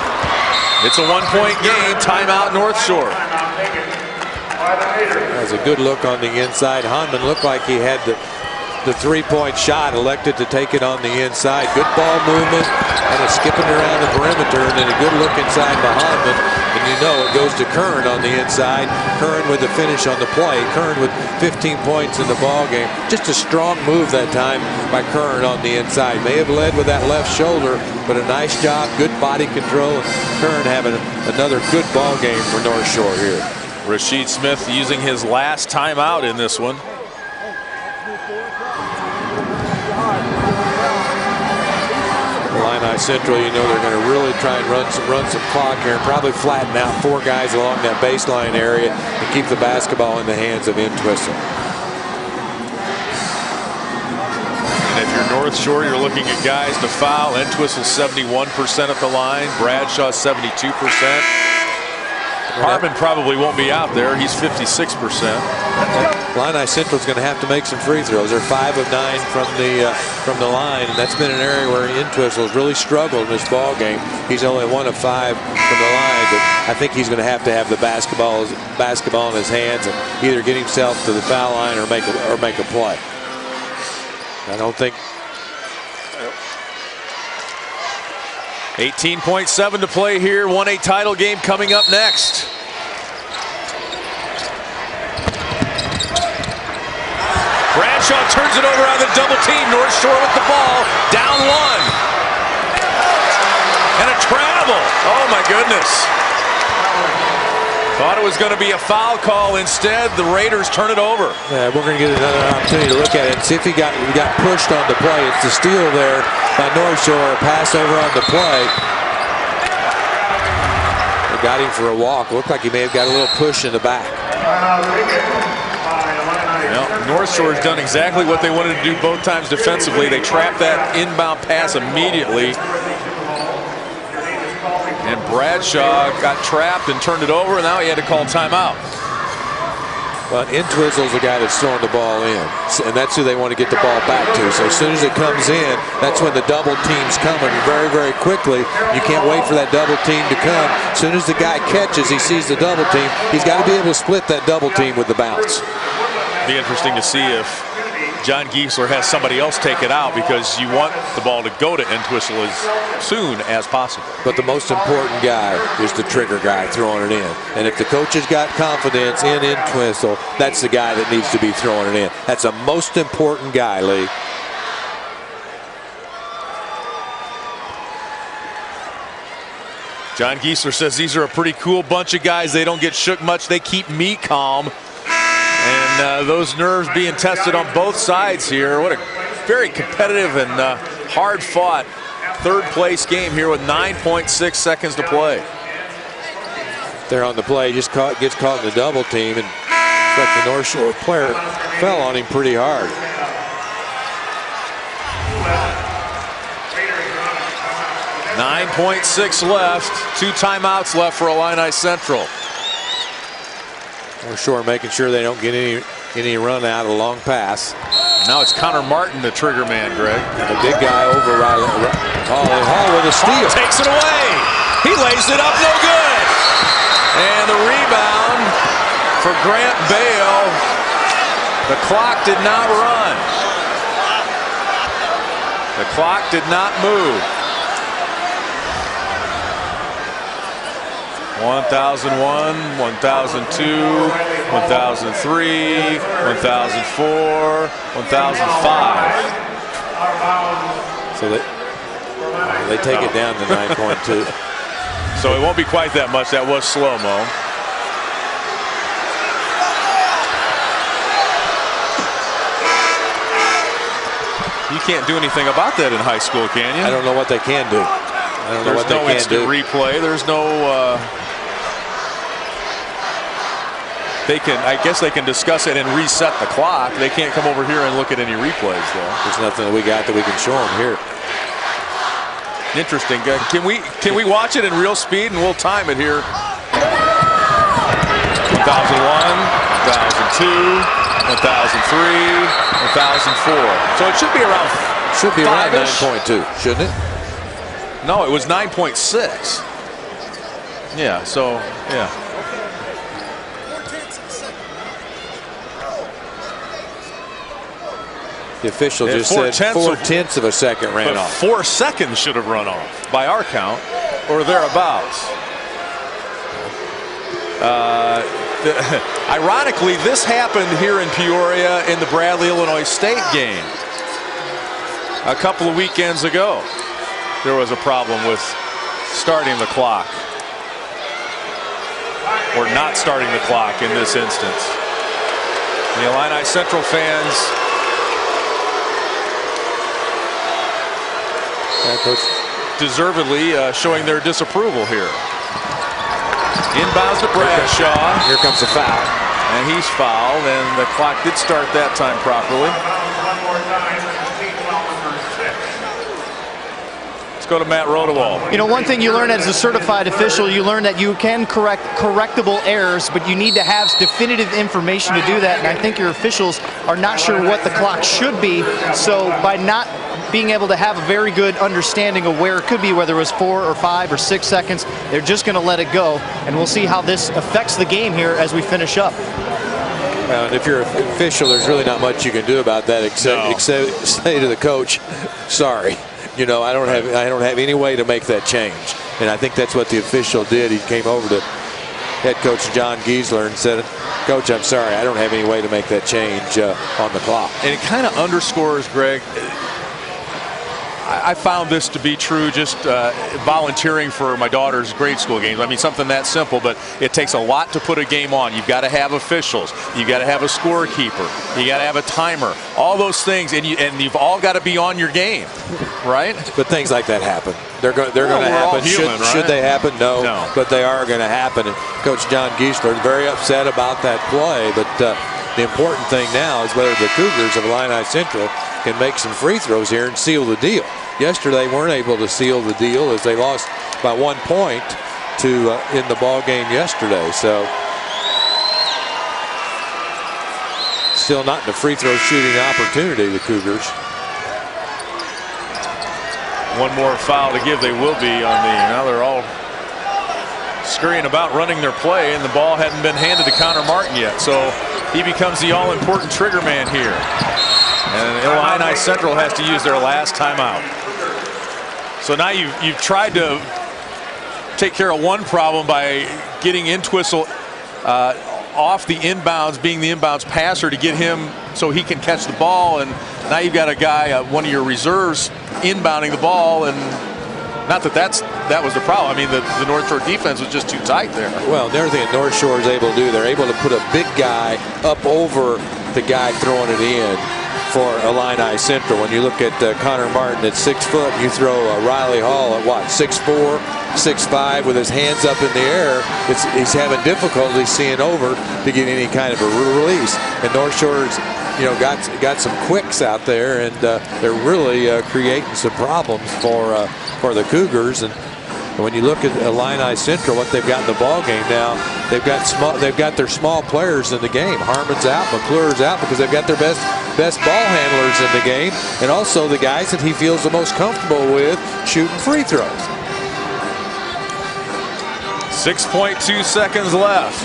Speaker 7: It's a 1-point game. Timeout North Shore.
Speaker 8: That was a good look on the inside. Hanman looked like he had the three-point shot, elected to take it on the inside. Good ball movement, and it's skipping around the perimeter, and then a good look inside by Hanman. And you know it goes to Curran on the inside. Curran with the finish on the play. Curran with 15 points in the ball game. Just a strong move that time by Curran on the inside. May have led with that left shoulder, but a nice job, good body control. And Curran having another good ball game for North Shore here.
Speaker 7: Rasheed Smith using his last timeout in this one.
Speaker 8: Illini Central, you know they're going to really try and run some clock here and probably flatten out four guys along that baseline area and keep the basketball in the hands of Entwistle.
Speaker 7: And if you're North Shore, you're looking at guys to foul. Entwistle 71% at the line. Bradshaw 72%. Harmon probably won't be out there. He's 56%.
Speaker 8: Illini Central's going to have to make some free throws. They're 5 of 9 from the line, and that's been an area where Entwistle's really struggled in this ball game. He's only 1 of 5 from the line, but I think he's going to have the basketball in his hands and either get himself to the foul line or make a play. I don't think.
Speaker 7: 18.7 to play here. 1A title game coming up next. Bradshaw turns it over on the double team. North Shore with the ball. Down one. And a travel. Oh my goodness. Thought it was going to be a foul call. Instead, the Raiders turn it over.
Speaker 8: Yeah, we're going to get another opportunity to look at it and see if he got pushed on the play. It's the steal there by North Shore. Pass over on the play. They got him for a walk. Looked like he may have got a little push in the back.
Speaker 7: Well, North Shore has done exactly what they wanted to do both times defensively. They trapped that inbound pass immediately. And Bradshaw got trapped and turned it over, and now he had to call timeout.
Speaker 8: Well, Entwistle's the guy that's throwing the ball in, and that's who they want to get the ball back to. So as soon as it comes in, that's when the double team's coming very, very quickly. You can't wait for that double team to come. As soon as the guy catches, he sees the double team, he's got to be able to split that double team with the bounce.
Speaker 7: Be interesting to see if John Giesler has somebody else take it out, because you want the ball to go to Entwistle as soon as possible.
Speaker 8: But the most important guy is the trigger guy throwing it in. And if the coach has got confidence in Entwistle, that's the guy that needs to be throwing it in. That's the most important guy, Lee.
Speaker 7: John Giesler says these are a pretty cool bunch of guys. They don't get shook much. They keep me calm. And those nerves being tested on both sides here. What a very competitive and hard-fought third-place game here with 9.6 seconds to play.
Speaker 8: They're on the play, just gets caught in the double team, and like the North Shore player fell on him pretty hard.
Speaker 7: .6 left. 2 timeouts left for Illini Central.
Speaker 8: North Shore making sure they don't get any run out, a long pass.
Speaker 7: Now it's Connor Martin, the trigger man, Greg.
Speaker 8: The big guy over Riley. Hall with a steal.
Speaker 7: Takes it away. He lays it up, no good. And the rebound for Grant Bale. The clock did not run. The clock did not move. 1001, 1002, 1003, 1004, 1005.
Speaker 8: So they take it down to 9.2.
Speaker 7: So it won't be quite that much. That was slow-mo. You can't do anything about that in high school, can you?
Speaker 8: I don't know what they can do. I don't know what they can do.
Speaker 7: There's no instant replay. There's no. I guess they can discuss it and reset the clock. They can't come over here and look at any replays, though.
Speaker 8: There's nothing that we got that we can show them here.
Speaker 7: Interesting. Can we watch it in real speed and we'll time it here? 1001, 1002, 1003, 1004. So it should be around.
Speaker 8: Should be around 9.2, shouldn't it?
Speaker 7: No, it was 9.6. Yeah. So yeah.
Speaker 8: The official just said 4/10 of a second ran off.
Speaker 7: 4 seconds should have run off by our count, or thereabouts. Ironically, this happened here in Peoria in the Bradley, Illinois State game. A couple of weekends ago, there was a problem with starting the clock, or not starting the clock in this instance. The Illini Central fans deservedly showing their disapproval here. Inbounds to Bradshaw.
Speaker 8: Here comes the foul.
Speaker 7: And he's fouled, and the clock did start that time properly. Let's go to Matt Rodewald.
Speaker 1: You know, one thing you learn as a certified official, you learn that you can correct correctable errors, but you need to have definitive information to do that, and I think your officials are not sure what the clock should be, so by not being able to have a very good understanding of where it could be, whether it was 4 or 5 or 6 seconds, they're just going to let it go, and we'll see how this affects the game here as we finish up.
Speaker 8: And if you're an official, there's really not much you can do about that except say to the coach, sorry. You know, I don't have any way to make that change. And I think that's what the official did. He came over to head coach John Giesler and said, Coach, I'm sorry, I don't have any way to make that change on the clock.
Speaker 7: And it kind of underscores, Greg, I found this to be true just volunteering for my daughter's grade school games. I mean, something that simple, but it takes a lot to put a game on. You've got to have officials. You've got to have a scorekeeper. You got to have a timer. All those things, and you've all got to be on your game, right?
Speaker 8: But things like that happen. They're going to happen. Should they happen? No. But they are going to happen. And Coach John Giesler is very upset about that play. But the important thing now is whether the Cougars of Illini Central can make some free throws here and seal the deal. Yesterday, they weren't able to seal the deal as they lost by 1 point in the ball game yesterday. So still not in the free throw shooting opportunity, the Cougars.
Speaker 7: One more foul to give. They will be on the. Now they're all scurrying about running their play, and the ball hadn't been handed to Connor Martin yet. So he becomes the all-important trigger man here. And Illini Central has to use their last timeout. So now you've tried to take care of one problem by getting Entwistle off the inbounds, being the inbounds passer to get him so he can catch the ball. And now you've got a guy, one of your reserves, inbounding the ball. And not that was the problem. I mean, the North Shore defense was just too tight there.
Speaker 8: Well, the other thing that North Shore is able to do, they're able to put a big guy up over the guy throwing it in for Illini Central. When you look at Connor Martin at 6 foot, you throw Riley Hall at what, 6'4", 6'5", with his hands up in the air. He's having difficulty seeing over to get any kind of a release. And North Shore's, got some quicks out there, and they're really creating some problems for the Cougars. And when you look at Illini Central, what they've got in the ball game now, they've got their small players in the game. Harmon's out, McClure's out because they've got their best ball handlers in the game, and also the guys that he feels the most comfortable with shooting free throws.
Speaker 7: 6.2 seconds left.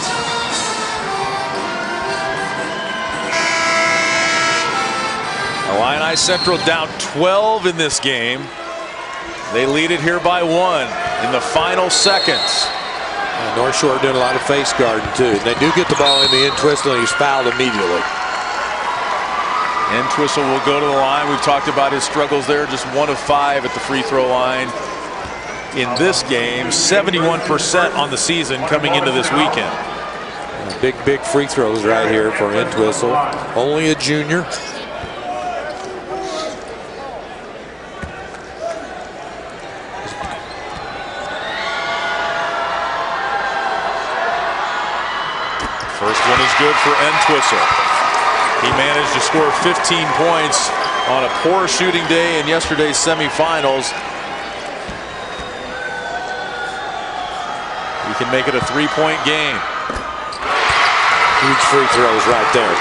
Speaker 7: Illini Central down 12 in this game. They lead it here by 1 in the final seconds.
Speaker 8: North Shore doing a lot of face guarding too. They do get the ball in the Entwistle, and he's fouled immediately.
Speaker 7: Entwistle will go to the line. We've talked about his struggles there. Just 1 of 5 at the free throw line. in this game, 71% on the season coming into this weekend.
Speaker 8: Big free throws right here for Entwistle. Only a junior.
Speaker 7: First one is good for Entwistle. He managed to score 15 points on a poor shooting day in yesterday's semifinals. He can make it a 3-point game.
Speaker 8: Huge free throws right there.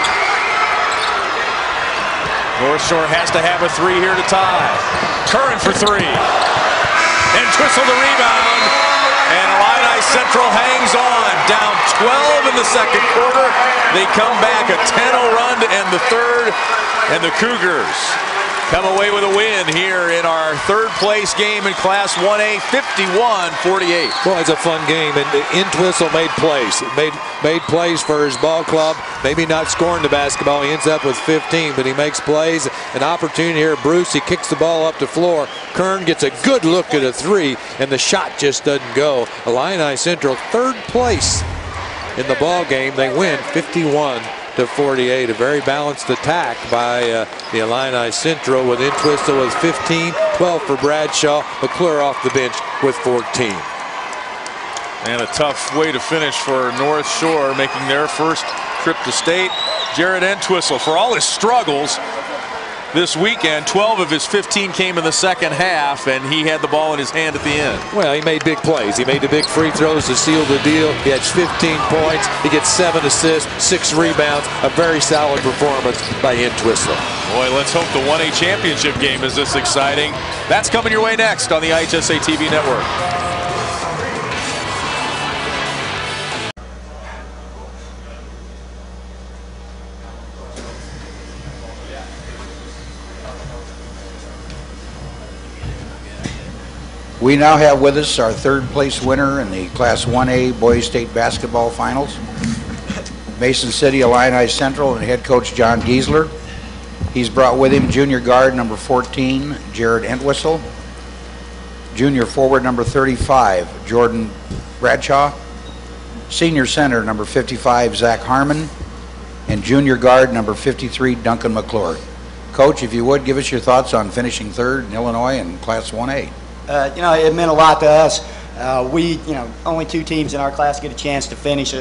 Speaker 7: North Shore has to have a 3 here to tie. Curran for 3. Entwistle the rebound. And Illini Central hangs on. Down 12 in the second quarter. They come back a 10-0 run to end the third. And the Cougars come away with a win here in our third place game in Class 1A, 51-48.
Speaker 8: Well, it's a fun game, and Entwistle made plays. Made plays for his ball club. Maybe not scoring the basketball. He ends up with 15, but he makes plays. An opportunity here. Bruce, he kicks the ball up the floor. Kern gets a good look at a 3, and the shot just doesn't go. Illini Central, third place in the ball game. They win 51-48. A very balanced attack by the Illini Central, with Entwistle with 15, 12 for Bradshaw, McClure off the bench with 14.
Speaker 7: And a tough way to finish for North Shore, making their first trip to state. Jared Entwistle, for all his struggles this weekend, 12 of his 15 came in the second half, and he had the ball in his hand at the end.
Speaker 8: Well, he made big plays. He made the big free throws to seal the deal. He had 15 points. He gets 7 assists, 6 rebounds. A very solid performance by Entwistle.
Speaker 7: Boy, let's hope the 1A championship game is this exciting. That's coming your way next on the IHSA TV network.
Speaker 5: We now have with us our third place winner in the Class 1A Boys State Basketball Finals, Mason City Illini Central, and head coach John Giesler. He's brought with him junior guard number 14, Jared Entwistle, junior forward number 35, Jordan Bradshaw, senior center number 55, Zach Harmon, and junior guard number 53, Duncan McClure. Coach, if you would, give us your thoughts on finishing third in Illinois in Class 1A.
Speaker 12: You know, it meant a lot to us. Only 2 teams in our class get a chance to finish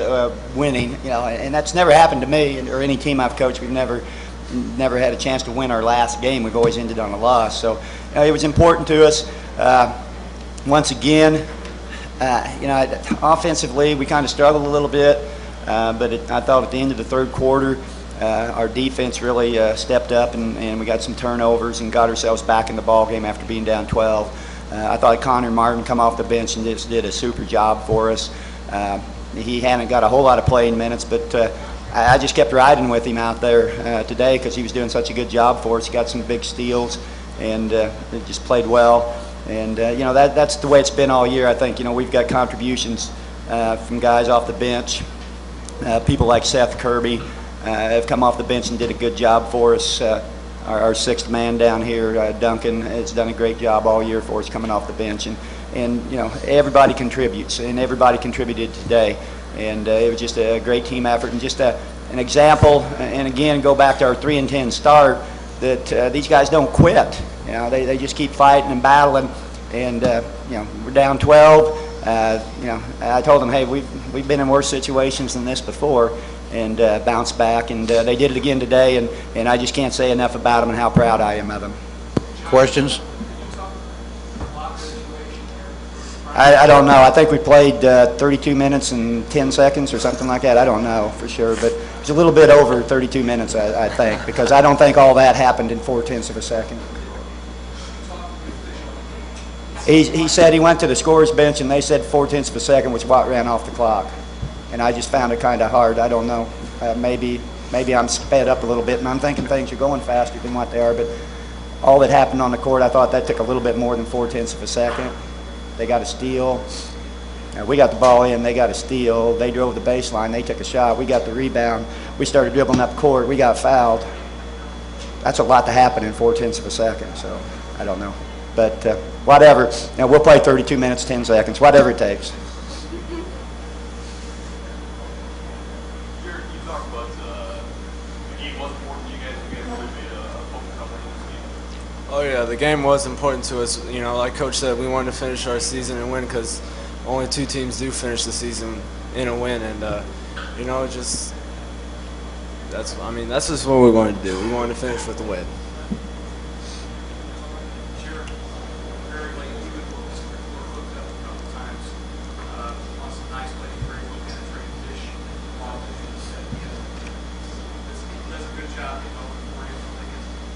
Speaker 12: winning, and that's never happened to me or any team I've coached. We've never had a chance to win our last game. We've always ended on a loss. So, it was important to us. Once again, offensively, we kind of struggled a little bit, but I thought at the end of the third quarter, our defense really stepped up, and we got some turnovers and got ourselves back in the ball game after being down 12. I thought Connor Martin come off the bench and just did a super job for us. He hadn't got a whole lot of playing minutes, but I just kept riding with him out there today because he was doing such a good job for us. He got some big steals and just played well. And, that's the way it's been all year. I think, we've got contributions from guys off the bench. People like Seth Kirby have come off the bench and did a good job for us. Our sixth man down here, Duncan, has done a great job all year for us coming off the bench. And everybody contributes, and everybody contributed today. And it was just a great team effort and just an example. And again, go back to our 3-10 start, that these guys don't quit. They just keep fighting and battling. And, we're down 12. I told them, hey, we've been in worse situations than this before, and bounced back, and they did it again today, and I just can't say enough about them and how proud I am of them.
Speaker 5: Questions?
Speaker 12: I don't know. I think we played 32 minutes and 10 seconds or something like that. I don't know for sure, but it's a little bit over 32 minutes, I think, because I don't think all that happened in 0.4 of a second. He said he went to the scorer's bench and they said 0.4 of a second was what ran off the clock. And I just found it kind of hard. I don't know. Maybe I'm sped up a little bit and I'm thinking things are going faster than what they are. But all that happened on the court, I thought that took a little bit more than 0.4 of a second. They got a steal. We got the ball in. They got a steal. They drove the baseline. They took a shot. We got the rebound. We started dribbling up court. We got fouled. That's a lot to happen in 0.4 of a second. So I don't know. But whatever. We'll play 32 minutes, 10 seconds, whatever it takes.
Speaker 14: Oh yeah, the game was important to us. You know, like Coach said, we wanted to finish our season and win because only 2 teams do finish the season in a win, and you know, that's just what we wanted to do. We wanted to finish with the win.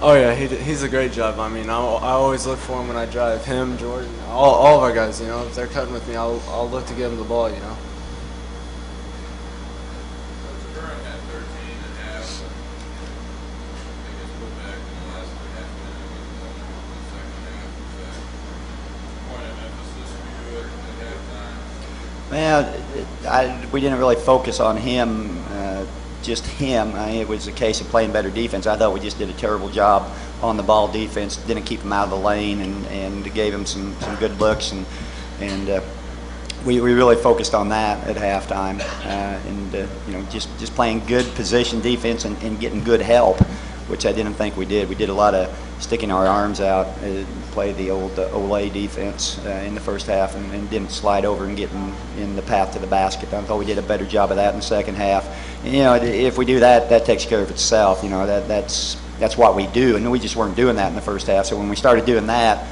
Speaker 14: Oh yeah, he's a great job. I mean, I always look for him when I drive. Him, Jordan, all of our guys. You know, if they're cutting with me, I'll look to give them the ball. You know.
Speaker 12: Well, we didn't really focus on him. Just him. It was a case of playing better defense. I thought we just did a terrible job on the ball defense. Didn't keep him out of the lane and gave him some good looks, and we really focused on that at halftime. You know, just playing good position defense and getting good help, which I didn't think we did. We did a lot of sticking our arms out, play the old Olay defense in the first half, and didn't slide over and get in the path to the basket. I thought we did a better job of that in the second half. And, you know, if we do that, that takes care of itself. You know, that's what we do, and we just weren't doing that in the first half. So when we started doing that,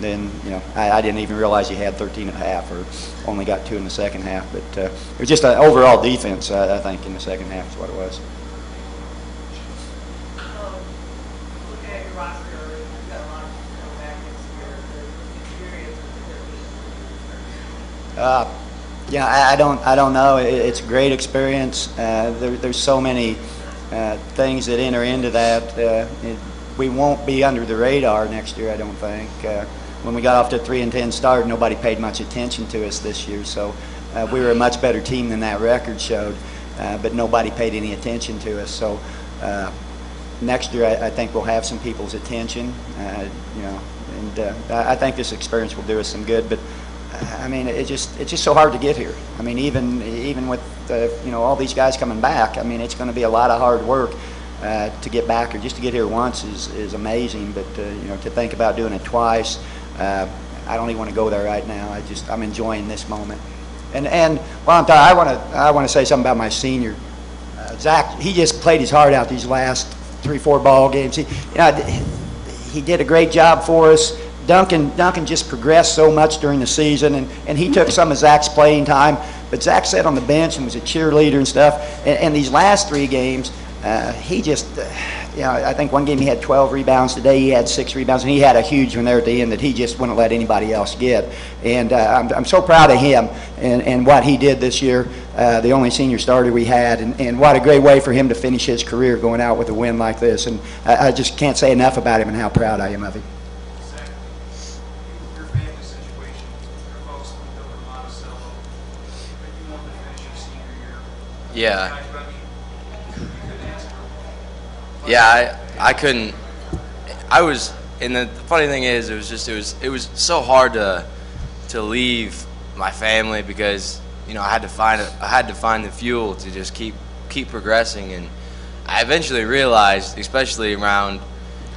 Speaker 12: then, you know, I didn't even realize you had 13 at half, or only got 2 in the second half. But it was just an overall defense, I think, in the second half is what it was. Yeah, I don't know. It's a great experience. There's so many things that enter into that. We won't be under the radar next year, I don't think. When we got off to a 3-10 start, nobody paid much attention to us this year. So we were a much better team than that record showed, but nobody paid any attention to us. So next year, I think we'll have some people's attention. You know, and I think this experience will do us some good. But I mean, it's just so hard to get here. I mean, even with you know, all these guys coming back, I mean, it's going to be a lot of hard work to get back, or just to get here once is amazing. But you know, to think about doing it twice, I don't even want to go there right now. I'm enjoying this moment. And while I'm talking, I want to say something about my senior, Zach. He just played his heart out these last 3-4 ball games. He did a great job for us. Duncan just progressed so much during the season, and he took some of Zach's playing time. But Zach sat on the bench and was a cheerleader and stuff. And these last 3 games, he just, you know, I think one game he had 12 rebounds. Today he had 6 rebounds, and he had a huge one there at the end that he just wouldn't let anybody else get. And I'm so proud of him and what he did this year, the only senior starter we had, and what a great way for him to finish his career, going out with a win like this. And I just can't say enough about him and how proud I am of him.
Speaker 19: Yeah. Yeah, I couldn't. I was, and the funny thing is, it was so hard to leave my family, because, you know, I had to find the fuel to just keep progressing. And I eventually realized, especially around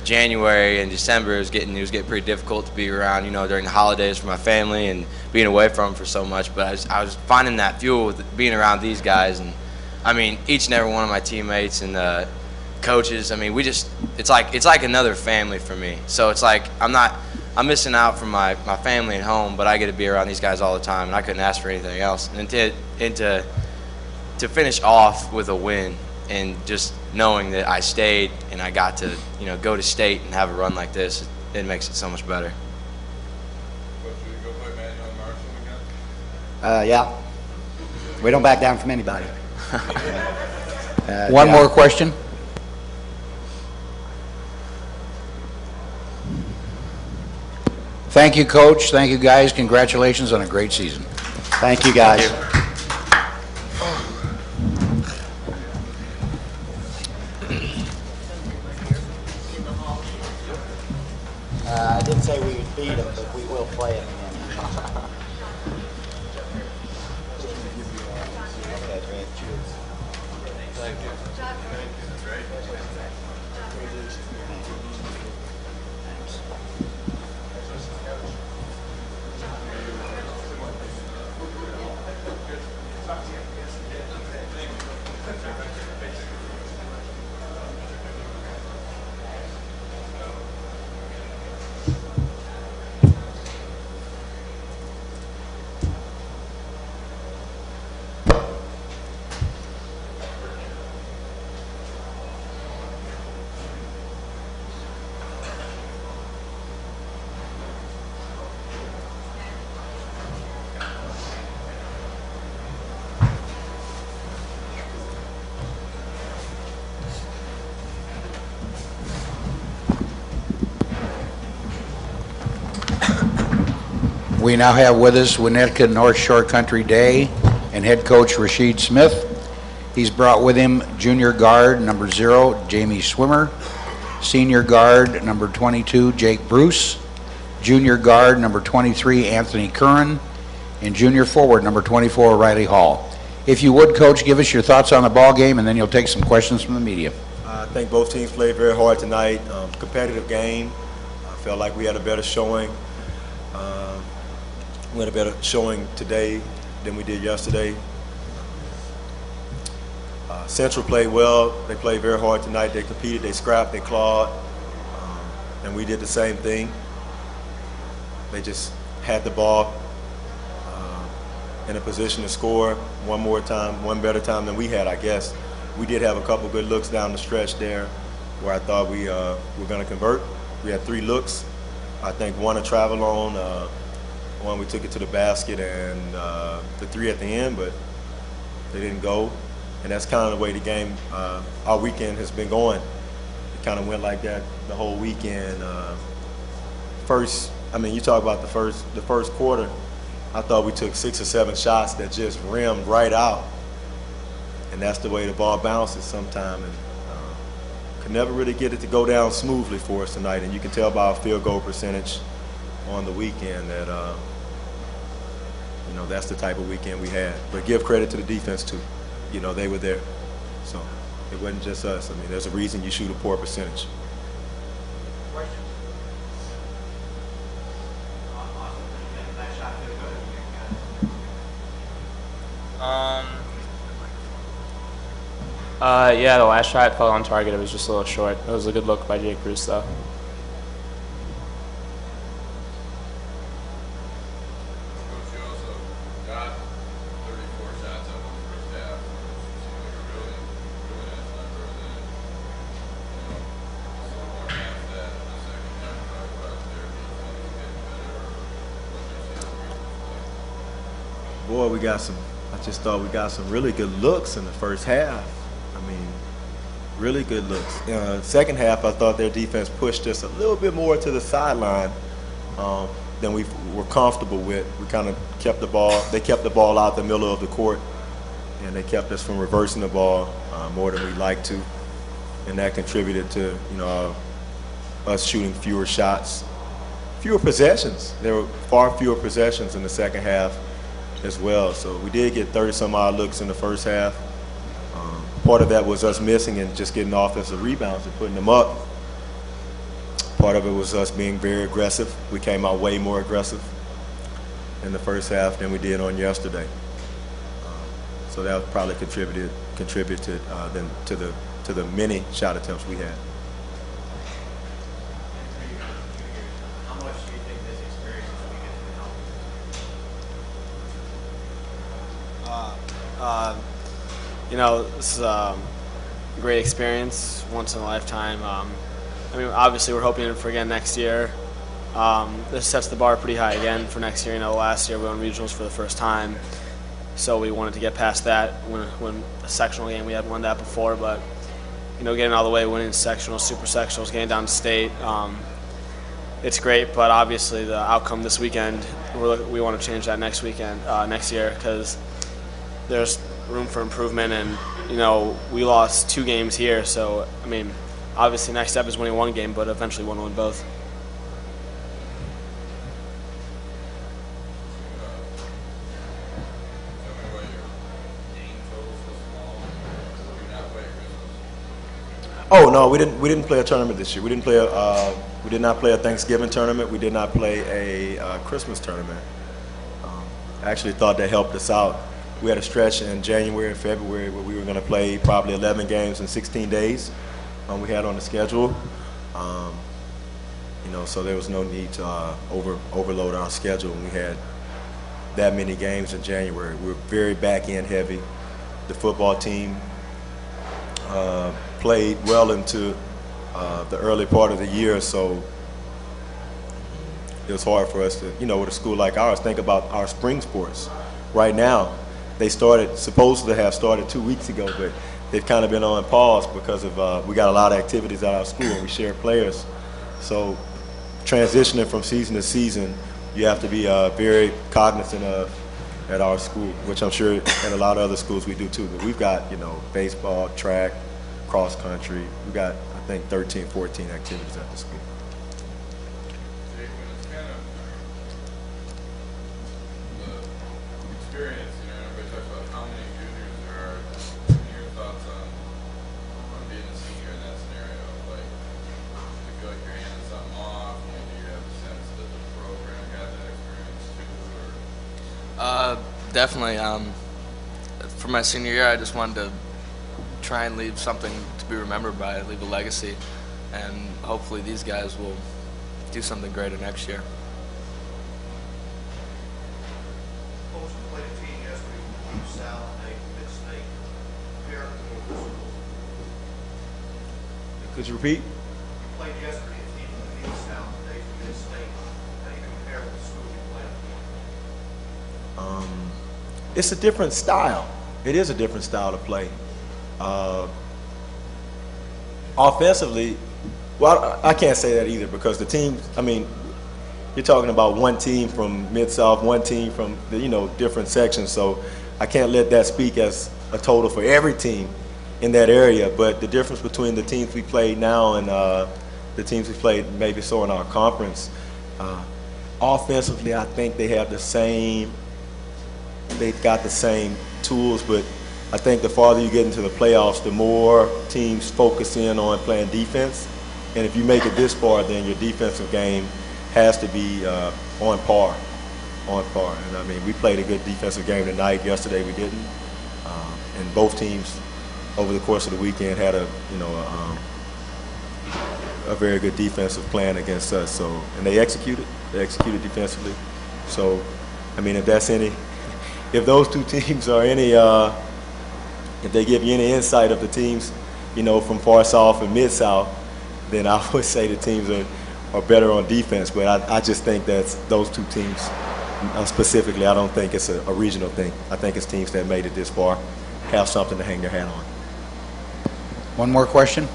Speaker 19: January and December, it was getting pretty difficult to be around, you know, during the holidays for my family and being away from them for so much. But I was finding that fuel with being around these guys. And I mean, each and every one of my teammates and coaches, I mean, it's like another family for me. So it's like I'm missing out from my family at home, but I get to be around these guys all the time, and I couldn't ask for anything else. And to finish off with a win, and just knowing that I stayed and I got to, you know, go to state and have a run like this, it makes it so much better.
Speaker 12: Yeah. We don't back down from anybody.
Speaker 5: One more question. Thank you, Coach. Thank you, guys. Congratulations on a great season.
Speaker 12: Thank you, guys.
Speaker 5: Thank you.
Speaker 12: I didn't say beat them, but we will play them again.
Speaker 14: Thank you.
Speaker 5: We now have with us Winnetka North Shore Country Day and head coach Rashid Smith. He's brought with him junior guard number 0, Jamie Swimmer, senior guard number 22, Jake Bruce, junior guard number 23, Anthony Curran, and junior forward number 24, Riley Hall. If you would, Coach, give us your thoughts on the ball game, and then you'll take some questions from the media.
Speaker 15: I think both teams played very hard tonight. Competitive game. I felt like we had a better showing. We had a better showing today than we did yesterday. Central played well. They played very hard tonight. They competed, they scrapped, they clawed, and we did the same thing. They just had the ball in a position to score one more time, one better time than we had, I guess. We did have a couple good looks down the stretch there where I thought we were going to convert. We had 3 looks. I think one a travel on, one we took it to the basket, and the 3 at the end, but they didn't go. And that's kind of the way the game, our weekend has been going. It kind of went like that the whole weekend. You talk about the first quarter, I thought we took 6 or 7 shots that just rimmed right out. And that's the way the ball bounces sometimes. And could never really get it to go down smoothly for us tonight. And you can tell by our field goal percentage on the weekend that, that's the type of weekend we had. But give credit to the defense too. They were there. So it wasn't just us. There's a reason you shoot a poor percentage.
Speaker 16: Yeah, the last shot fell on target. It was just a little short. It was a good look by Jake Bruce, though.
Speaker 15: Boy, I just thought we got some really good looks in the first half. Really good looks. Second half, I thought their defense pushed us a little bit more to the sideline than we were comfortable with. We kind of kept the ball. They kept the ball out the middle of the court, and they kept us from reversing the ball more than we'd like to, and that contributed to us shooting fewer shots, fewer possessions. There were far fewer possessions in the second half as well. So we did get 30-some odd looks in the first half. Part of that was us missing and just getting offensive rebounds and putting them up. Part of it was us being very aggressive. We came out way more aggressive in the first half than we did on yesterday. So that probably contributed then to the many shot attempts we had.
Speaker 1: How much do you think this experience will be good for
Speaker 16: This is a great experience, once in a lifetime. Obviously we're hoping for again next year. This sets the bar pretty high again for next year. Last year we won regionals for the first time, so we wanted to get past that. When a sectional game, we hadn't won that before, but getting all the way, winning sectionals, super sectionals, getting down to state, it's great. But obviously the outcome this weekend, we want to change that next year, because there's room for improvement, and we lost 2 games here, so obviously next step is winning 1 game, but eventually want to win both.
Speaker 15: Oh no, we didn't play a tournament this year. We did not play a Thanksgiving tournament. We did not play a Christmas tournament. I actually thought that helped us out. We had a stretch in January and February where we were going to play probably 11 games in 16 days. We had on the schedule. You know, so there was no need to overload our schedule. We had that many games in January. We were very back-end heavy. The football team played well into the early part of the year, so it was hard for us to, you know, with a school like ours, think about our spring sports. Right now, they supposed to have started 2 weeks ago, but they've kind of been on pause because of we got a lot of activities at our school and we share players. So transitioning from season to season, you have to be very cognizant of at our school, which I'm sure at a lot of other schools we do too. But we've got, you know, baseball, track, cross country. We've got, I think, 13, 14 activities at the school.
Speaker 3: Experience, you know, everybody talks about how many juniors there are. What are your thoughts on being a senior in that scenario? Like, do you feel like you're handing something off? You know, do you have a sense that the program got that experience too? Or?
Speaker 19: Definitely. For my senior year, I just wanted to try and leave something to be remembered by, leave a legacy, and hopefully these guys will do something greater next year.
Speaker 15: Could you repeat?
Speaker 3: You played yesterday a team from the East South, today from Mid-State. How do you compare with the school you played?
Speaker 15: It's a different style. It is a different style to play. Offensively, well, I can't say that either because the teams, I mean, you're talking about one team from Mid-South, one team from the, you know, different sections, so I can't let that speak as a total for every team in that area, but the difference between the teams we play now and the teams we played maybe so in our conference, offensively I think they have the same, they've got the same tools, but I think the farther you get into the playoffs, the more teams focus in on playing defense, and if you make it this far, then your defensive game has to be on par. And I mean, we played a good defensive game tonight. Yesterday we didn't, and both teams over the course of the weekend had a very good defensive plan against us. So, and they executed defensively. So, I mean, if those two teams are any, if they give you any insight of the teams, you know, from far south and mid south, then I would say the teams are better on defense. But I just think that those two teams specifically, I don't think it's a regional thing. I think it's teams that made it this far have something to hang their hat on.
Speaker 5: One more question?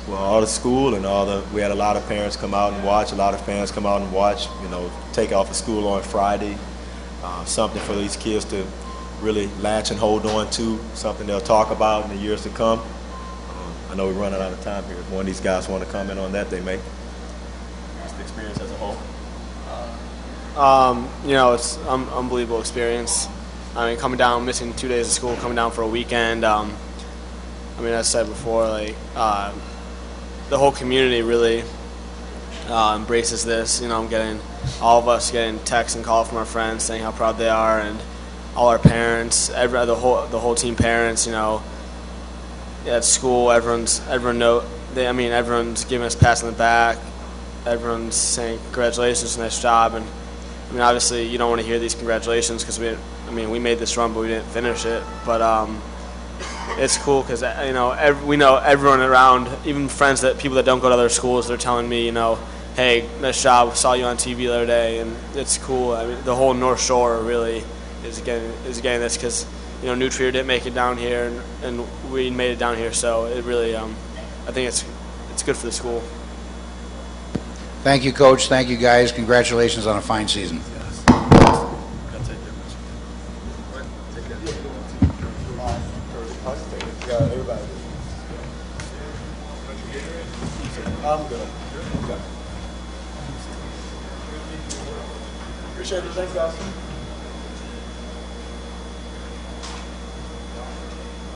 Speaker 15: Well, all the school and we had a lot of parents come out and watch, a lot of fans come out and watch, you know, take off of school on Friday, something for these kids to really latch and hold on to, something they'll talk about in the years to come. I know we're running out of time here. If one of these guys want to comment on that, they may. Just the experience as a whole.
Speaker 16: You know, it's an unbelievable experience. I mean, coming down, missing 2 days of school, coming down for a weekend. I mean, as I said before, like the whole community really embraces this. You know, all of us getting texts and calls from our friends saying how proud they are, and all our parents, the whole team parents. You know, at school, everyone's giving us pats on the back. Everyone's saying congratulations, nice job, and I mean, obviously, you don't want to hear these congratulations because we made this run, but we didn't finish it. But it's cool because you know we know everyone around, even people that don't go to other schools. They're telling me, you know, hey, nice job. Saw you on TV the other day, and it's cool. I mean, the whole North Shore really is getting this because you know New Trier didn't make it down here, and we made it down here. So it really, I think it's good for the school.
Speaker 5: Thank you, Coach. Thank you, guys. Congratulations on a fine season.
Speaker 15: I'm good. Appreciate it. Thanks, guys.